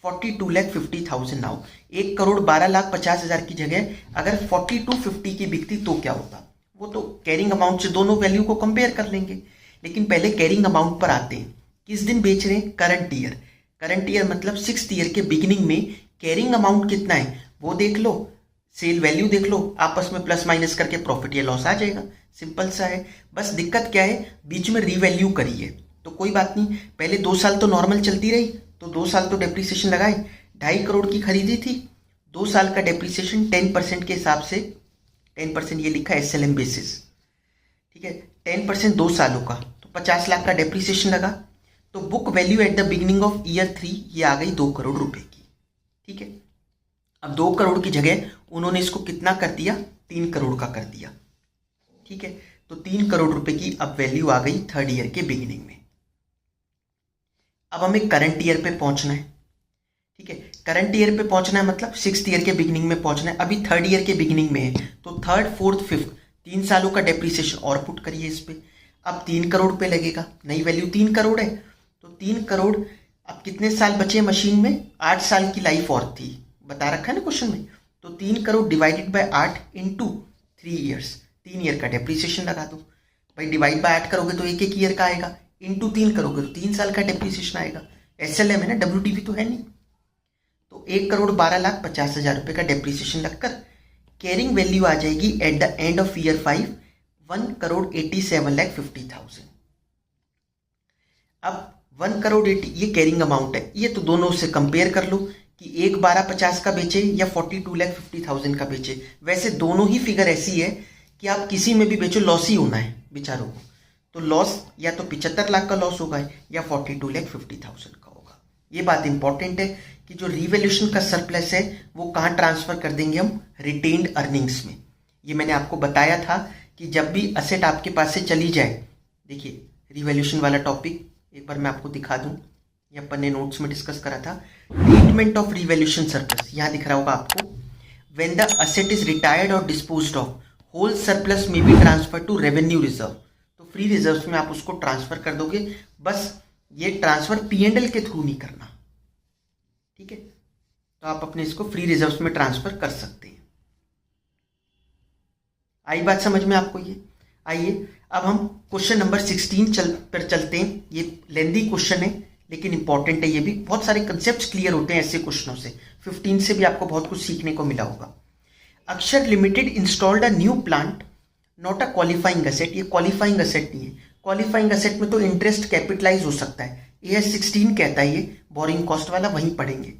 ₹42,50,000 now. 1,12,50,000 की जगह अगर 4250 की बिकती तो क्या होता? वो तो कैरिंग अमाउंट से दोनों वैल्यू को कंपेयर कर लेंगे, लेकिन पहले कैरिंग अमाउंट पर आते हैं। किस दिन बेच रहे हैं? Current year. करंट ईयर मतलब 6th ईयर के बिगिनिंग में कैरिंग अमाउंट कितना है वो देख लो, सेल वैल्यू देख लो, आपस में प्लस माइनस करके प्रॉफिट या लॉस आ जाएगा। सिंपल सा है। बस दिक्कत क्या है? बीच में रीवैल्यू करी है, तो कोई बात नहीं। पहले 2 साल तो नॉर्मल चलती रही, तो 2 साल तो डेप्रिसिएशन लगाए। 2.5 करोड़ की खरीदी थी, 2 साल का डेप्रिसिएशन 10% के हिसाब से, 10% ये लिखा है SLM बेसिस। ठीक है, 10% 2 सालों का, तो 50 लाख का डेप्रिसिएशन लगा। तो book value at the beginning of year 3 ये आ गई 2 करोड़ रुपए की। ठीक है, अब 2 करोड़ की जगह उन्होंने इसको कितना कर दिया? 3 करोड़ का कर दिया। ठीक है, तो 3 करोड़ रुपए की अब वैल्यू आ गई 3rd ईयर के बिगिनिंग में। अब हमें करंट ईयर पे पहुंचना है। ठीक है, करंट ईयर पे पहुंचना है मतलब 6th ईयर के बिगिनिंग में पहुंचना है। अभी 3rd ईयर के बिगिनिंग में है, तो 3rd, 4th, 5th 3 सालों का डेप्रिसिएशन और पुट करिए इस पे। अब 3 करोड़ पे लगेगा, नई वैल्यू 3 करोड़ है, तो 3 करोड़। अब कितने साल बचे मशीन में? 8 साल की लाइफ और थी, बता रखा है ना क्वेश्चन में। तो 3 crore divided by 8 into 3 years, 3 year का डेप्रिसिएशन लगा दो भाई। डिवाइड बाय 8 करोगे तो 1 ईयर का आएगा, इंटू 3 करोगे तो 3 साल का डेप्रिसिएशन आएगा। SLM है ना, WTV तो है नहीं। तो 1,12,50,000 रुपए का डेप्रिसिएशन लगकर कैरिंग वैल्यू आ जाएगी eight the end of year 5 1,87,50,000। अब 1,80,00,000 ये कैरिंग अमाउंट है, ये तो दोनों से कंपेयर कर लो कि 1,12,50,000 का बेचे या 42,50,000 का बेचे। वैसे दोनों ही फिगर ऐसी है कि आप किसी में भी बेचो लॉस ही होना है बेचारों को। तो लॉस या तो 75 लाख का लॉस होगा या 42,50,000 का होगा। ये बात इंपॉर्टेंट है कि जो रिवैल्यूएशन का सरप्लस है वो कहाँ ट्रांसफर कर देंगे हम? रिटेन्ड अर्निंग्स में। ये मैंने आपको बताया था कि जब भी असेट आपके पास से चली जाए, देखिए रिवैल्यूएशन वाला टॉपिक एक बार मैं आपको दिखा दूं, ये अपन ने नोट्स में डिस्कस करा था। ट्रीटमेंट ऑफ रिवैल्यूएशन सरप्लस यहाँ दिख रहा होगा आपको। When the asset is retired और डिस्पोज्ड ऑफ, होल सरप्लस में be transfer to revenue reserve. तो फ्री रिजर्व में आप उसको ट्रांसफर कर दोगे, बस ये ट्रांसफर P&L के थ्रू नहीं करना। ठीक है, तो आप अपने इसको फ्री रिजर्व्स में ट्रांसफर कर सकते हैं। आई बात समझ में आपको ये? आइए अब हम क्वेश्चन नंबर 16 पर चलते हैं। ये लेंदी क्वेश्चन है लेकिन इंपॉर्टेंट है। ये भी बहुत सारे कंसेप्ट क्लियर होते हैं ऐसे क्वेश्चनों से। 15 से भी आपको बहुत कुछ सीखने को मिला होगा। अक्षर limited installed a new plant not a qualifying asset. ये क्वालिफाइंग असेट नहीं है। क्वालिफाइंग असेट में तो इंटरेस्ट कैपिटलाइज हो सकता है, AS 16 कहता है ये बोरिंग कॉस्ट वाला, वहीं पढ़ेंगे।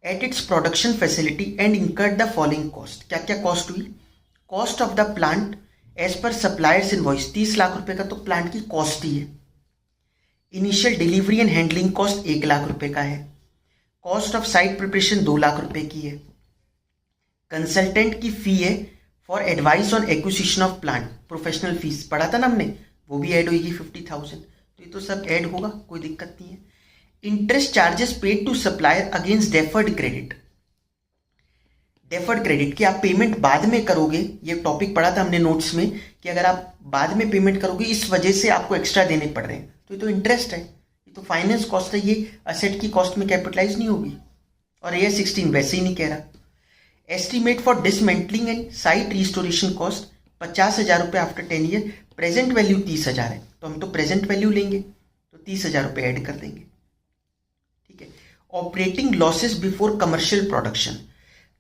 At its production facility and incurred the following cost. क्या क्या कॉस्ट हुई? Cost of the plant as per suppliers invoice 30 लाख रुपए का तो प्लांट की कॉस्ट ही है। Initial delivery and handling cost 1 lakh रुपए का है। Cost of site preparation 2 lakh रुपए की है। कंसल्टेंट की फी है for advice on acquisition of plant, professional fees पढ़ा था ना हमने, वो भी ऐड होगी 50,000। तो ये तो सब ऐड होगा, कोई दिक्कत नहीं है। Interest charges paid to supplier against deferred credit. Deferred credit कि आप पेमेंट बाद में करोगे, ये टॉपिक पढ़ा था हमने नोट्स में कि अगर आप बाद में पेमेंट करोगे इस वजह से आपको एक्स्ट्रा देने पड़ रहे हैं, तो ये तो इंटरेस्ट है, ये तो फाइनेंस कॉस्ट है, ये असेट की कॉस्ट में कैपिटलाइज नहीं होगी। और ये 16 वैसे ही नहीं कह रहा। Estimate for dismantling and site restoration cost 50,000 रुपये आफ्टर 10 ईयर, प्रेजेंट वैल्यू 30,000 है, तो हम तो प्रेजेंट वैल्यू लेंगे, तो 30,000 रुपये ऐड कर देंगे। ठीक है। Operating losses before commercial production,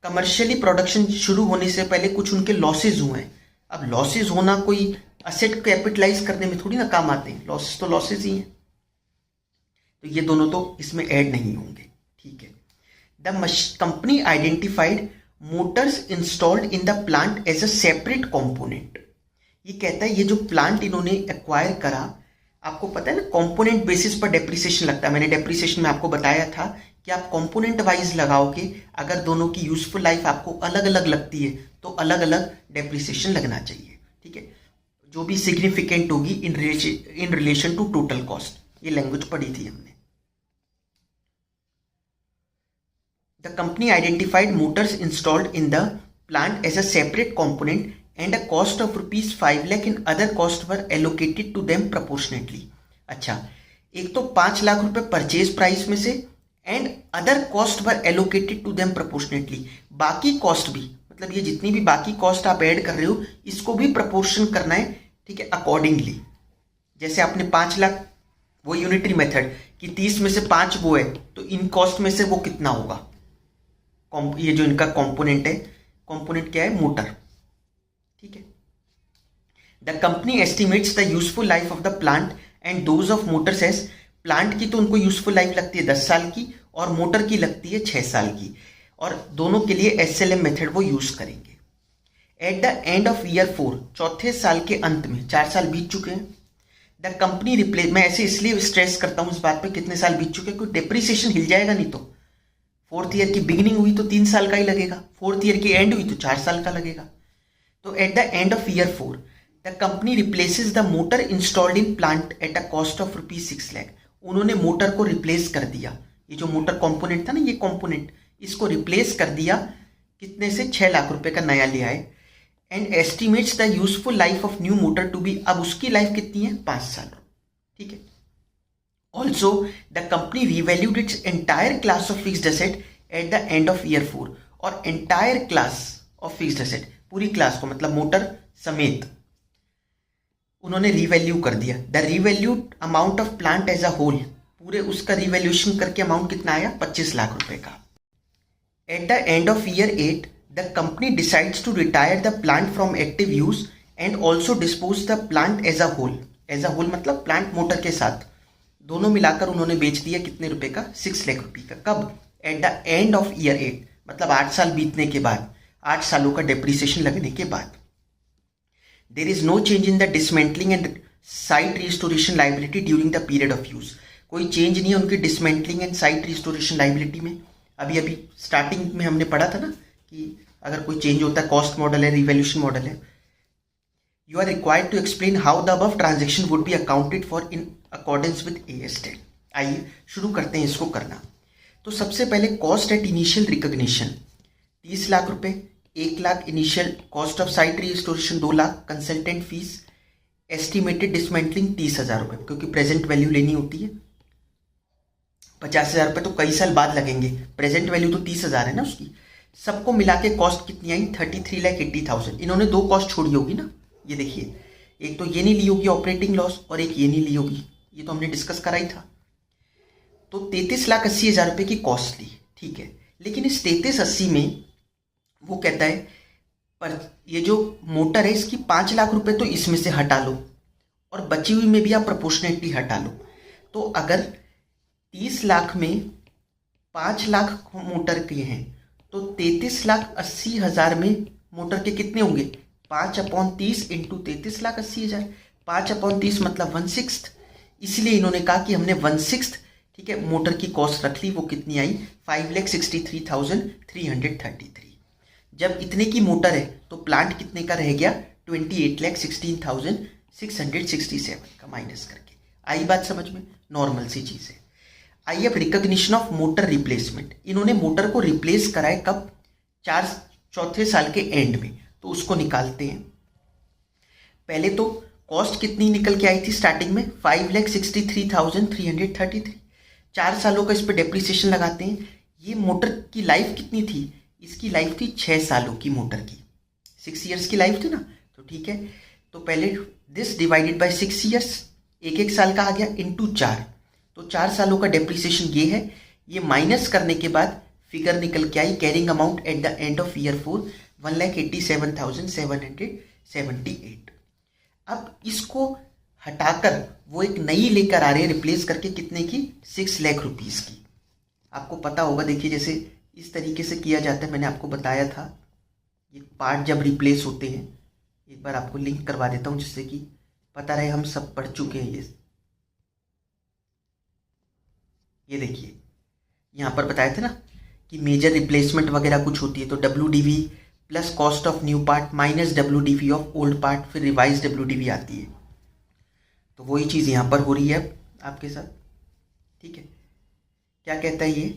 commercially production शुरू होने से पहले कुछ उनके लॉसेज हुए हैं। अब लॉसेज होना कोई असेट कैपिटलाइज करने में थोड़ी ना काम आते हैं, लॉसेज तो लॉसेज ही हैं, तो ये दोनों तो इसमें ऐड नहीं होंगे। ठीक है। The company identified motors installed in the plant as a separate component. ये कहता है ये जो प्लांट इन्होंने एक्वायर करा, आपको पता है ना कंपोनेंट बेसिस पर डेप्रिसिएशन लगता है। मैंने डेप्रिसिएशन में आपको बताया था कि आप कंपोनेंट वाइज लगाओगे, अगर दोनों की यूजफुल लाइफ आपको अलग अलग लगती है तो अलग अलग डेप्रिसिएशन लगना चाहिए। ठीक है। जो भी सिग्निफिकेंट होगी in relation to total cost, ये लैंग्वेज पढ़ी थी हमने। The company identified motors installed in the plant as a separate component and a cost of rupees 5 lakh in other costs were allocated to them proportionately। अच्छा, एक तो 5 लाख रुपए purchase price में से and other cost were allocated to them proportionately, बाकी cost भी, मतलब ये जितनी भी बाकी कॉस्ट आप ऐड कर रहे हो इसको भी प्रपोर्शन करना है। ठीक है, अकॉर्डिंगली। जैसे आपने 5 लाख, वो यूनिटरी मेथड कि 30 में से 5 वो है, तो इन कॉस्ट में से वो कितना होगा, ये जो इनका कंपोनेंट है, कंपोनेंट क्या है, मोटर। ठीक है। The company estimates the useful life of the plant and those of motors as, plant की तो उनको यूजफुल लाइफ लगती है 10 साल की और मोटर की लगती है 6 साल की, और दोनों के लिए SLM मेथड वो यूज करेंगे। Eight the end of year 4, चौथे साल के अंत में, 4 साल बीत चुके हैं, द कंपनी रिप्लेस, मैं ऐसे इसलिए स्ट्रेस करता हूं इस बात पे कितने साल बीत चुके हैं, क्योंकि डेप्रिसिएशन हिल जाएगा नहीं तो। 4th ईयर की बिगिनिंग हुई तो 3 साल का ही लगेगा, 4th ईयर की एंड हुई तो 4 साल का लगेगा। तो eight the end of year 4 the company replaces the motor installed in plant at a cost of rupees 6 lakh. उन्होंने मोटर को रिप्लेस कर दिया, ये जो मोटर कंपोनेंट था ना, ये कंपोनेंट, इसको रिप्लेस कर दिया कितने से, 6 लाख रुपए का नया ले आए। And estimates the useful life of new motor to be, अब उसकी लाइफ कितनी है, 5 साल। ठीक है। Also, the company revalued its entire class of fixed asset at the end of year 4, और entire class of fixed asset, पूरी class को मतलब मोटर समेत उन्होंने रिवैल्यू कर दिया। The revalued amount of plant as a whole, पूरे उसका रिवैल्यूएशन करके अमाउंट कितना आया, 25 लाख रुपए का। At the end of year 8 the company decides to retire the plant from active use and also dispose the plant as a whole. As a whole मतलब plant motor के साथ दोनों मिलाकर उन्होंने बेच दिया कितने रुपए का, 6 लाख रुपए का। कब, eight the end of year 8, मतलब 8 साल बीतने के बाद, 8 सालों का डेप्रिसिएशन लगने के बाद। There is no change in the dismantling and site restoration liability during the period of use, कोई चेंज नहीं है उनकी dismantling and site restoration liability में। अभी अभी स्टार्टिंग में हमने पढ़ा था ना कि अगर कोई चेंज होता है, कॉस्ट मॉडल है, रिवैल्यूएशन मॉडल है। You are required to explain how the above transaction would be accounted for in accordance with AS 10। आइए शुरू करते हैं इसको करना। तो सबसे पहले कॉस्ट एट इनिशियल रिकॉग्निशन 30 लाख रुपए, 1 lakh initial cost of site restoration, 2 lakh consultant fees, estimated dismantling 30,000 रुपए, क्योंकि प्रेजेंट वैल्यू लेनी होती है। 50,000 रुपए तो कई साल बाद लगेंगे, प्रेजेंट वैल्यू तो 30,000 है ना उसकी। सबको मिला के कॉस्ट कितनी आई, 33,80,000। इन्होंने 2 कॉस्ट छोड़ी होगी ना, ये देखिए, एक तो ये नहीं ली होगी ऑपरेटिंग लॉस और एक ये नहीं ली होगी, ये तो हमने डिस्कस करा ही था। तो 33,80,000 रुपए की कॉस्ट ली, ठीक है। लेकिन इस 33,80 में वो कहता है पर ये जो मोटर है इसकी 5 लाख रुपए तो इसमें से हटा लो और बची हुई में भी आप प्रोपोर्शनेटली हटा लो। तो अगर 30 लाख में 5 लाख मोटर के हैं तो 33,80,000 में मोटर के कितने होंगे, 5/30 इंटू 33,80,000। 5/30 मतलब 1/6, इसलिए इन्होंने कहा कि हमने 1/6, ठीक है, मोटर की कॉस्ट रख ली। वो कितनी आई? 5,63,333। जब इतने की मोटर है तो प्लांट कितने का रह गया? 28,16,667 का माइनस करके। आई बात समझ में? नॉर्मल सी चीज़ है। आई अब रिकॉग्निशन ऑफ मोटर रिप्लेसमेंट। इन्होंने मोटर को रिप्लेस कराए कब? चौथे साल के एंड में। तो उसको निकालते हैं। पहले तो कॉस्ट कितनी निकल के आई थी स्टार्टिंग में? 5,63,333। 4 सालों का इस पर डेप्रिसिएशन लगाते हैं। ये मोटर की लाइफ कितनी थी? इसकी लाइफ थी 6 सालों की। मोटर की 6 ईयर्स की लाइफ थी ना, तो ठीक है। तो पहले दिस डिवाइडेड बाय 6 ईयर्स, एक एक साल का आ गया, इंटू 4। तो 4 सालों का डेप्रिसिएशन ये है। ये माइनस करने के बाद फिगर निकल के आई carrying amount at the end of year 4 1,87,778। अब इसको हटाकर वो एक नई लेकर आ रहे हैं, रिप्लेस करके, कितने की? 6 लाख रुपीस की। आपको पता होगा, देखिए जैसे इस तरीके से किया जाता है, मैंने आपको बताया था। ये पार्ट जब रिप्लेस होते हैं, एक बार आपको लिंक करवा देता हूँ जिससे कि पता रहे, हम सब पढ़ चुके हैं ये देखिए यहाँ पर बताए थे ना कि मेजर रिप्लेसमेंट वगैरह कुछ होती है तो WDV plus cost of new part minus WDV of old part, फिर रिवाइज WDV आती है। तो वही चीज़ यहाँ पर हो रही है आपके साथ, ठीक है। क्या कहता है ये?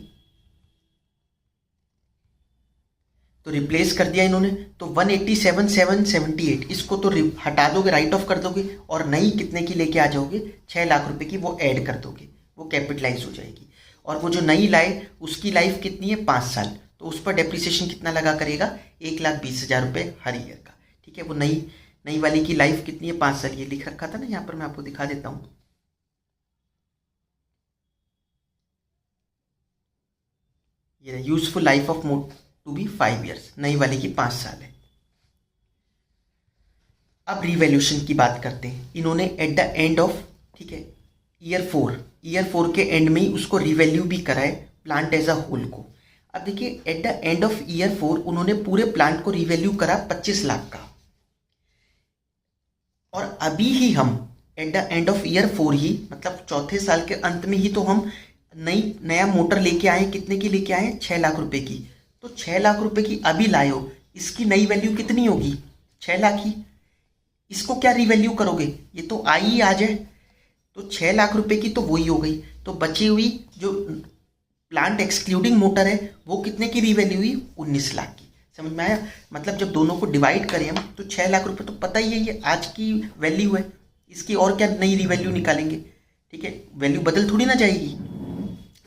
तो रिप्लेस कर दिया इन्होंने, तो 187,778 इसको तो हटा दोगे, राइट ऑफ कर दोगे, और नई कितने की लेके आ जाओगे? 6 लाख रुपए की, वो ऐड कर दोगे, वो कैपिटलाइज हो जाएगी। और वो जो नई लाए उसकी लाइफ कितनी है? 5 साल। तो उस पर डेप्रिसिएशन कितना लगा करेगा? 1,20,000 रुपये हर ईयर का, ठीक है। वो नई वाली की लाइफ कितनी है? 5 साल। ये लिख रखा था ना यहाँ पर, मैं आपको दिखा देता हूँ। ये useful life of motor to be 5 years, नई वाले की 5 साल है। अब रिवैल्यूएशन की बात करते हैं। इन्होंने एट द एंड ऑफ, ठीक है, ईयर 4 के एंड में ही उसको रिवैल्यू भी कराए प्लांट एज अ होल को। अब देखिए eight the end of year 4 उन्होंने पूरे प्लांट को रिवैल्यू करा 25 लाख का, और अभी ही हम eight the end of year 4 ही, मतलब चौथे साल के अंत में ही तो हम नया मोटर लेके आए। कितने की लेके आए? 6 लाख रुपए की। तो 6 लाख रुपए की अभी लाए हो, इसकी नई वैल्यू कितनी होगी? 6 लाख ही। इसको क्या रिवैल्यू करोगे? ये तो आई ही आ जाए, तो 6 लाख रुपए की तो वही हो गई। तो बची हुई जो प्लांट एक्सक्लूडिंग मोटर है वो कितने की रिवैल्यू हुई? 19 लाख की। समझ में आया? मतलब जब दोनों को डिवाइड करें हम तो 6 लाख रुपए तो पता ही है ये आज की वैल्यू है, इसकी और क्या नई रिवैल्यू निकालेंगे, ठीक है। वैल्यू बदल थोड़ी ना जाएगी।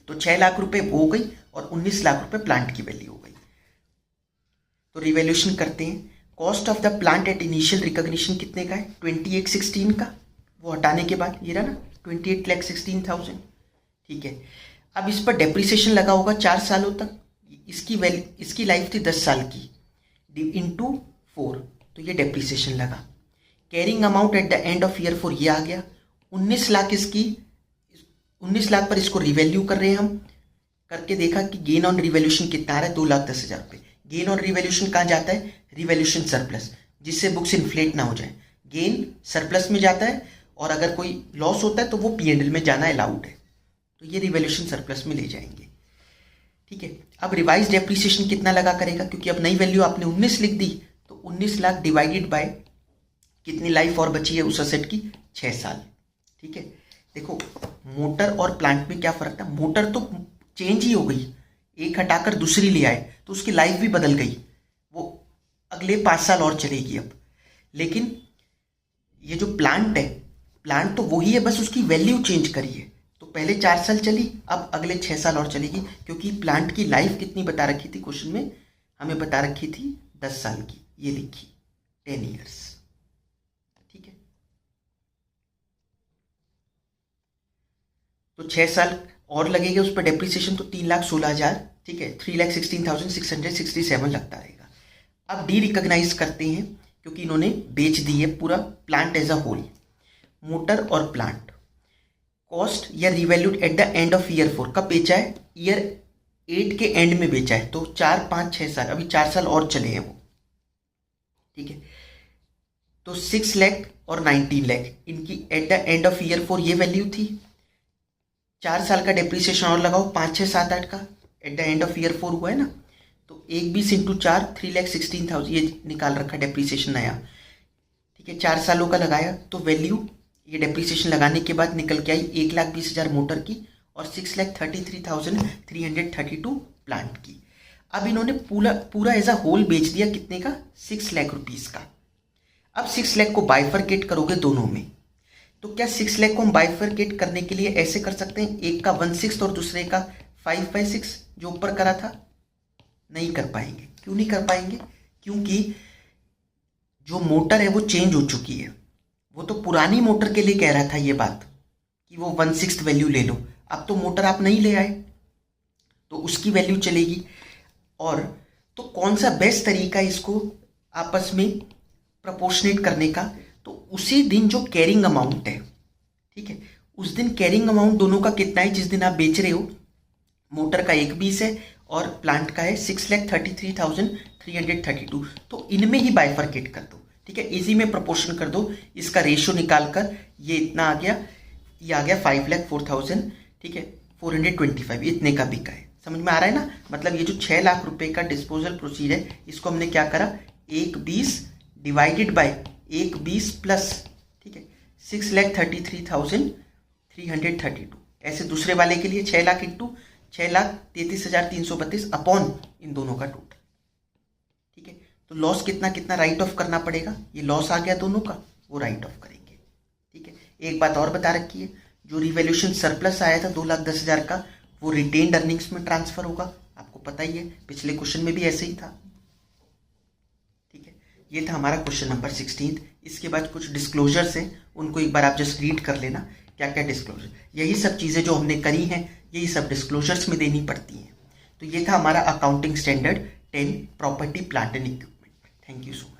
तो 6 लाख रुपए हो गई और 19 लाख रुपए प्लांट की वैल्यू हो गई। तो रिवैल्यूएशन करते हैं। Cost of the plant at initial recognition कितने का है? 2816 का। वो हटाने के बाद ये रहा ना 28,16,000, ठीक है। अब इस पर डेप्रिसिएशन लगा होगा 4 सालों तक। इसकी लाइफ थी 10 साल की, इंटू 4, तो ये डेप्रिसिएशन लगा। Carrying amount at the end of year 4 ये आ गया 19 लाख। 19 लाख पर इसको रिवैल्यू कर रहे हैं हम, करके देखा कि गेन ऑन रिवैल्यूएशन कितना आ रहा है? 2,10,000 रुपये। गेन ऑन रिवैल्यूएशन कहाँ जाता है? रिवैल्यूएशन सरप्लस, जिससे बुक्स इन्फ्लेट ना हो जाए। गेन सरप्लस में जाता है, और अगर कोई लॉस होता है तो वो P&L में जाना अलाउड है। तो ये रिवैल्यूएशन सरप्लस में ले जाएंगे, ठीक है। अब रिवाइज डेप्रिसिएशन कितना लगा करेगा? क्योंकि अब नई वैल्यू आपने 19 लिख दी, तो 19 लाख डिवाइडेड बाय कितनी लाइफ और बची है उस असेट की? 6 साल, ठीक है। देखो मोटर और प्लांट में क्या फर्क था? मोटर तो चेंज ही हो गई, एक हटाकर दूसरी ले आए तो उसकी लाइफ भी बदल गई, वो अगले 5 साल और चलेगी अब। लेकिन ये जो प्लांट है, प्लांट तो वही है, बस उसकी वैल्यू चेंज करी है। तो पहले 4 साल चली, अब अगले 6 साल और चलेगी, क्योंकि प्लांट की लाइफ कितनी बता रखी थी क्वेश्चन में? हमें बता रखी थी 10 साल की, ये लिखी 10 ईयर्स, ठीक है। तो 6 साल और लगेगा उस पर डेप्रिसिएशन, तो 3,16,000, ठीक है। 3,16,667 लगता रहेगा। अब डी रिकॉग्नाइज करते हैं, क्योंकि इन्होंने बेच दी है पूरा plant as a whole. Motor और प्लांट कॉस्ट या revalued at the end of year 4। कब बेचा है? ईयर 8 के एंड में बेचा है। तो 4, 5, 6 साल, अभी 4 साल और चले हैं वो, ठीक है। तो 6 लाख और 19 लाख इनकी eight the end of year 4 ये वैल्यू थी। 4 साल का डेप्रिसिएशन और लगाओ, 5, 6, 7, 8 का at the end of year 4 हुआ है ना। तो 1/20 इंटू 4 3,16,000 ये निकाल रखा डेप्रिसिएशन नया। ठीक है, 4 सालों का लगाया तो वैल्यू ये डेप्रिसिएशन लगाने के बाद निकल के आई 1,20,000 मोटर की और 6,33,332 प्लांट की। अब इन्होंने पूरा एज अ होल बेच दिया कितने का, 6 लाख रुपीस का। अब 6 लाख को बाइफरकेट करोगे दोनों में, तो क्या 6 लाख को हम बाइफरकेट करने के लिए ऐसे कर सकते हैं, एक का 1/6 और दूसरे का 5/6 जो ऊपर करा था? नहीं कर पाएंगे। क्यों नहीं कर पाएंगे? क्योंकि जो मोटर है वो चेंज हो चुकी है। वो तो पुरानी मोटर के लिए कह रहा था ये बात कि वो 1/6 वैल्यू ले लो। अब तो मोटर आप नहीं ले आए तो उसकी वैल्यू चलेगी। और तो कौन सा बेस्ट तरीका है इसको आपस में प्रपोर्शनेट करने का? तो उसी दिन जो कैरिंग अमाउंट है, ठीक है, उस दिन कैरिंग अमाउंट दोनों का कितना है जिस दिन आप बेच रहे हो? मोटर का 1/20 है और प्लांट का है 6,33,332। तो इनमें ही बाइफरकेट कर दो। ठीक है, इसी में प्रपोर्शन कर दो। इसका रेशियो निकाल कर ये इतना आ गया, ये आ गया 5,04,000, ठीक है, 425 इतने का बिका है। समझ में आ रहा है ना? मतलब ये जो 6 लाख रुपए का डिस्पोजल प्रोसीड है इसको हमने क्या करा, 1/20 डिवाइडेड बाय 1/20 प्लस, ठीक है, 6,33,332। ऐसे दूसरे वाले के लिए 6 लाख इंटू 6,33,332 अपॉन इन दोनों का टोटल। ठीक है, तो लॉस कितना कितना राइट ऑफ करना पड़ेगा? ये लॉस आ गया दोनों का, वो राइट ऑफ करेंगे। ठीक है, एक बात और बता रखी है, जो रिवैल्यूएशन सरप्लस आया था 2,10,000 का वो रिटेन्ड अर्निंग्स में ट्रांसफर होगा। आपको पता ही है, पिछले क्वेश्चन में भी ऐसे ही था। ठीक है, ये था हमारा क्वेश्चन नंबर 16। इसके बाद कुछ डिस्क्लोजर्स हैं, उनको एक बार आप जस्ट रीड कर लेना क्या क्या डिस्क्लोजर। यही सब चीज़ें जो हमने करी हैं यही सब डिस्क्लोजर्स में देनी पड़ती हैं। तो ये था हमारा accounting standard 10 property plant and equipment. Thank you so much.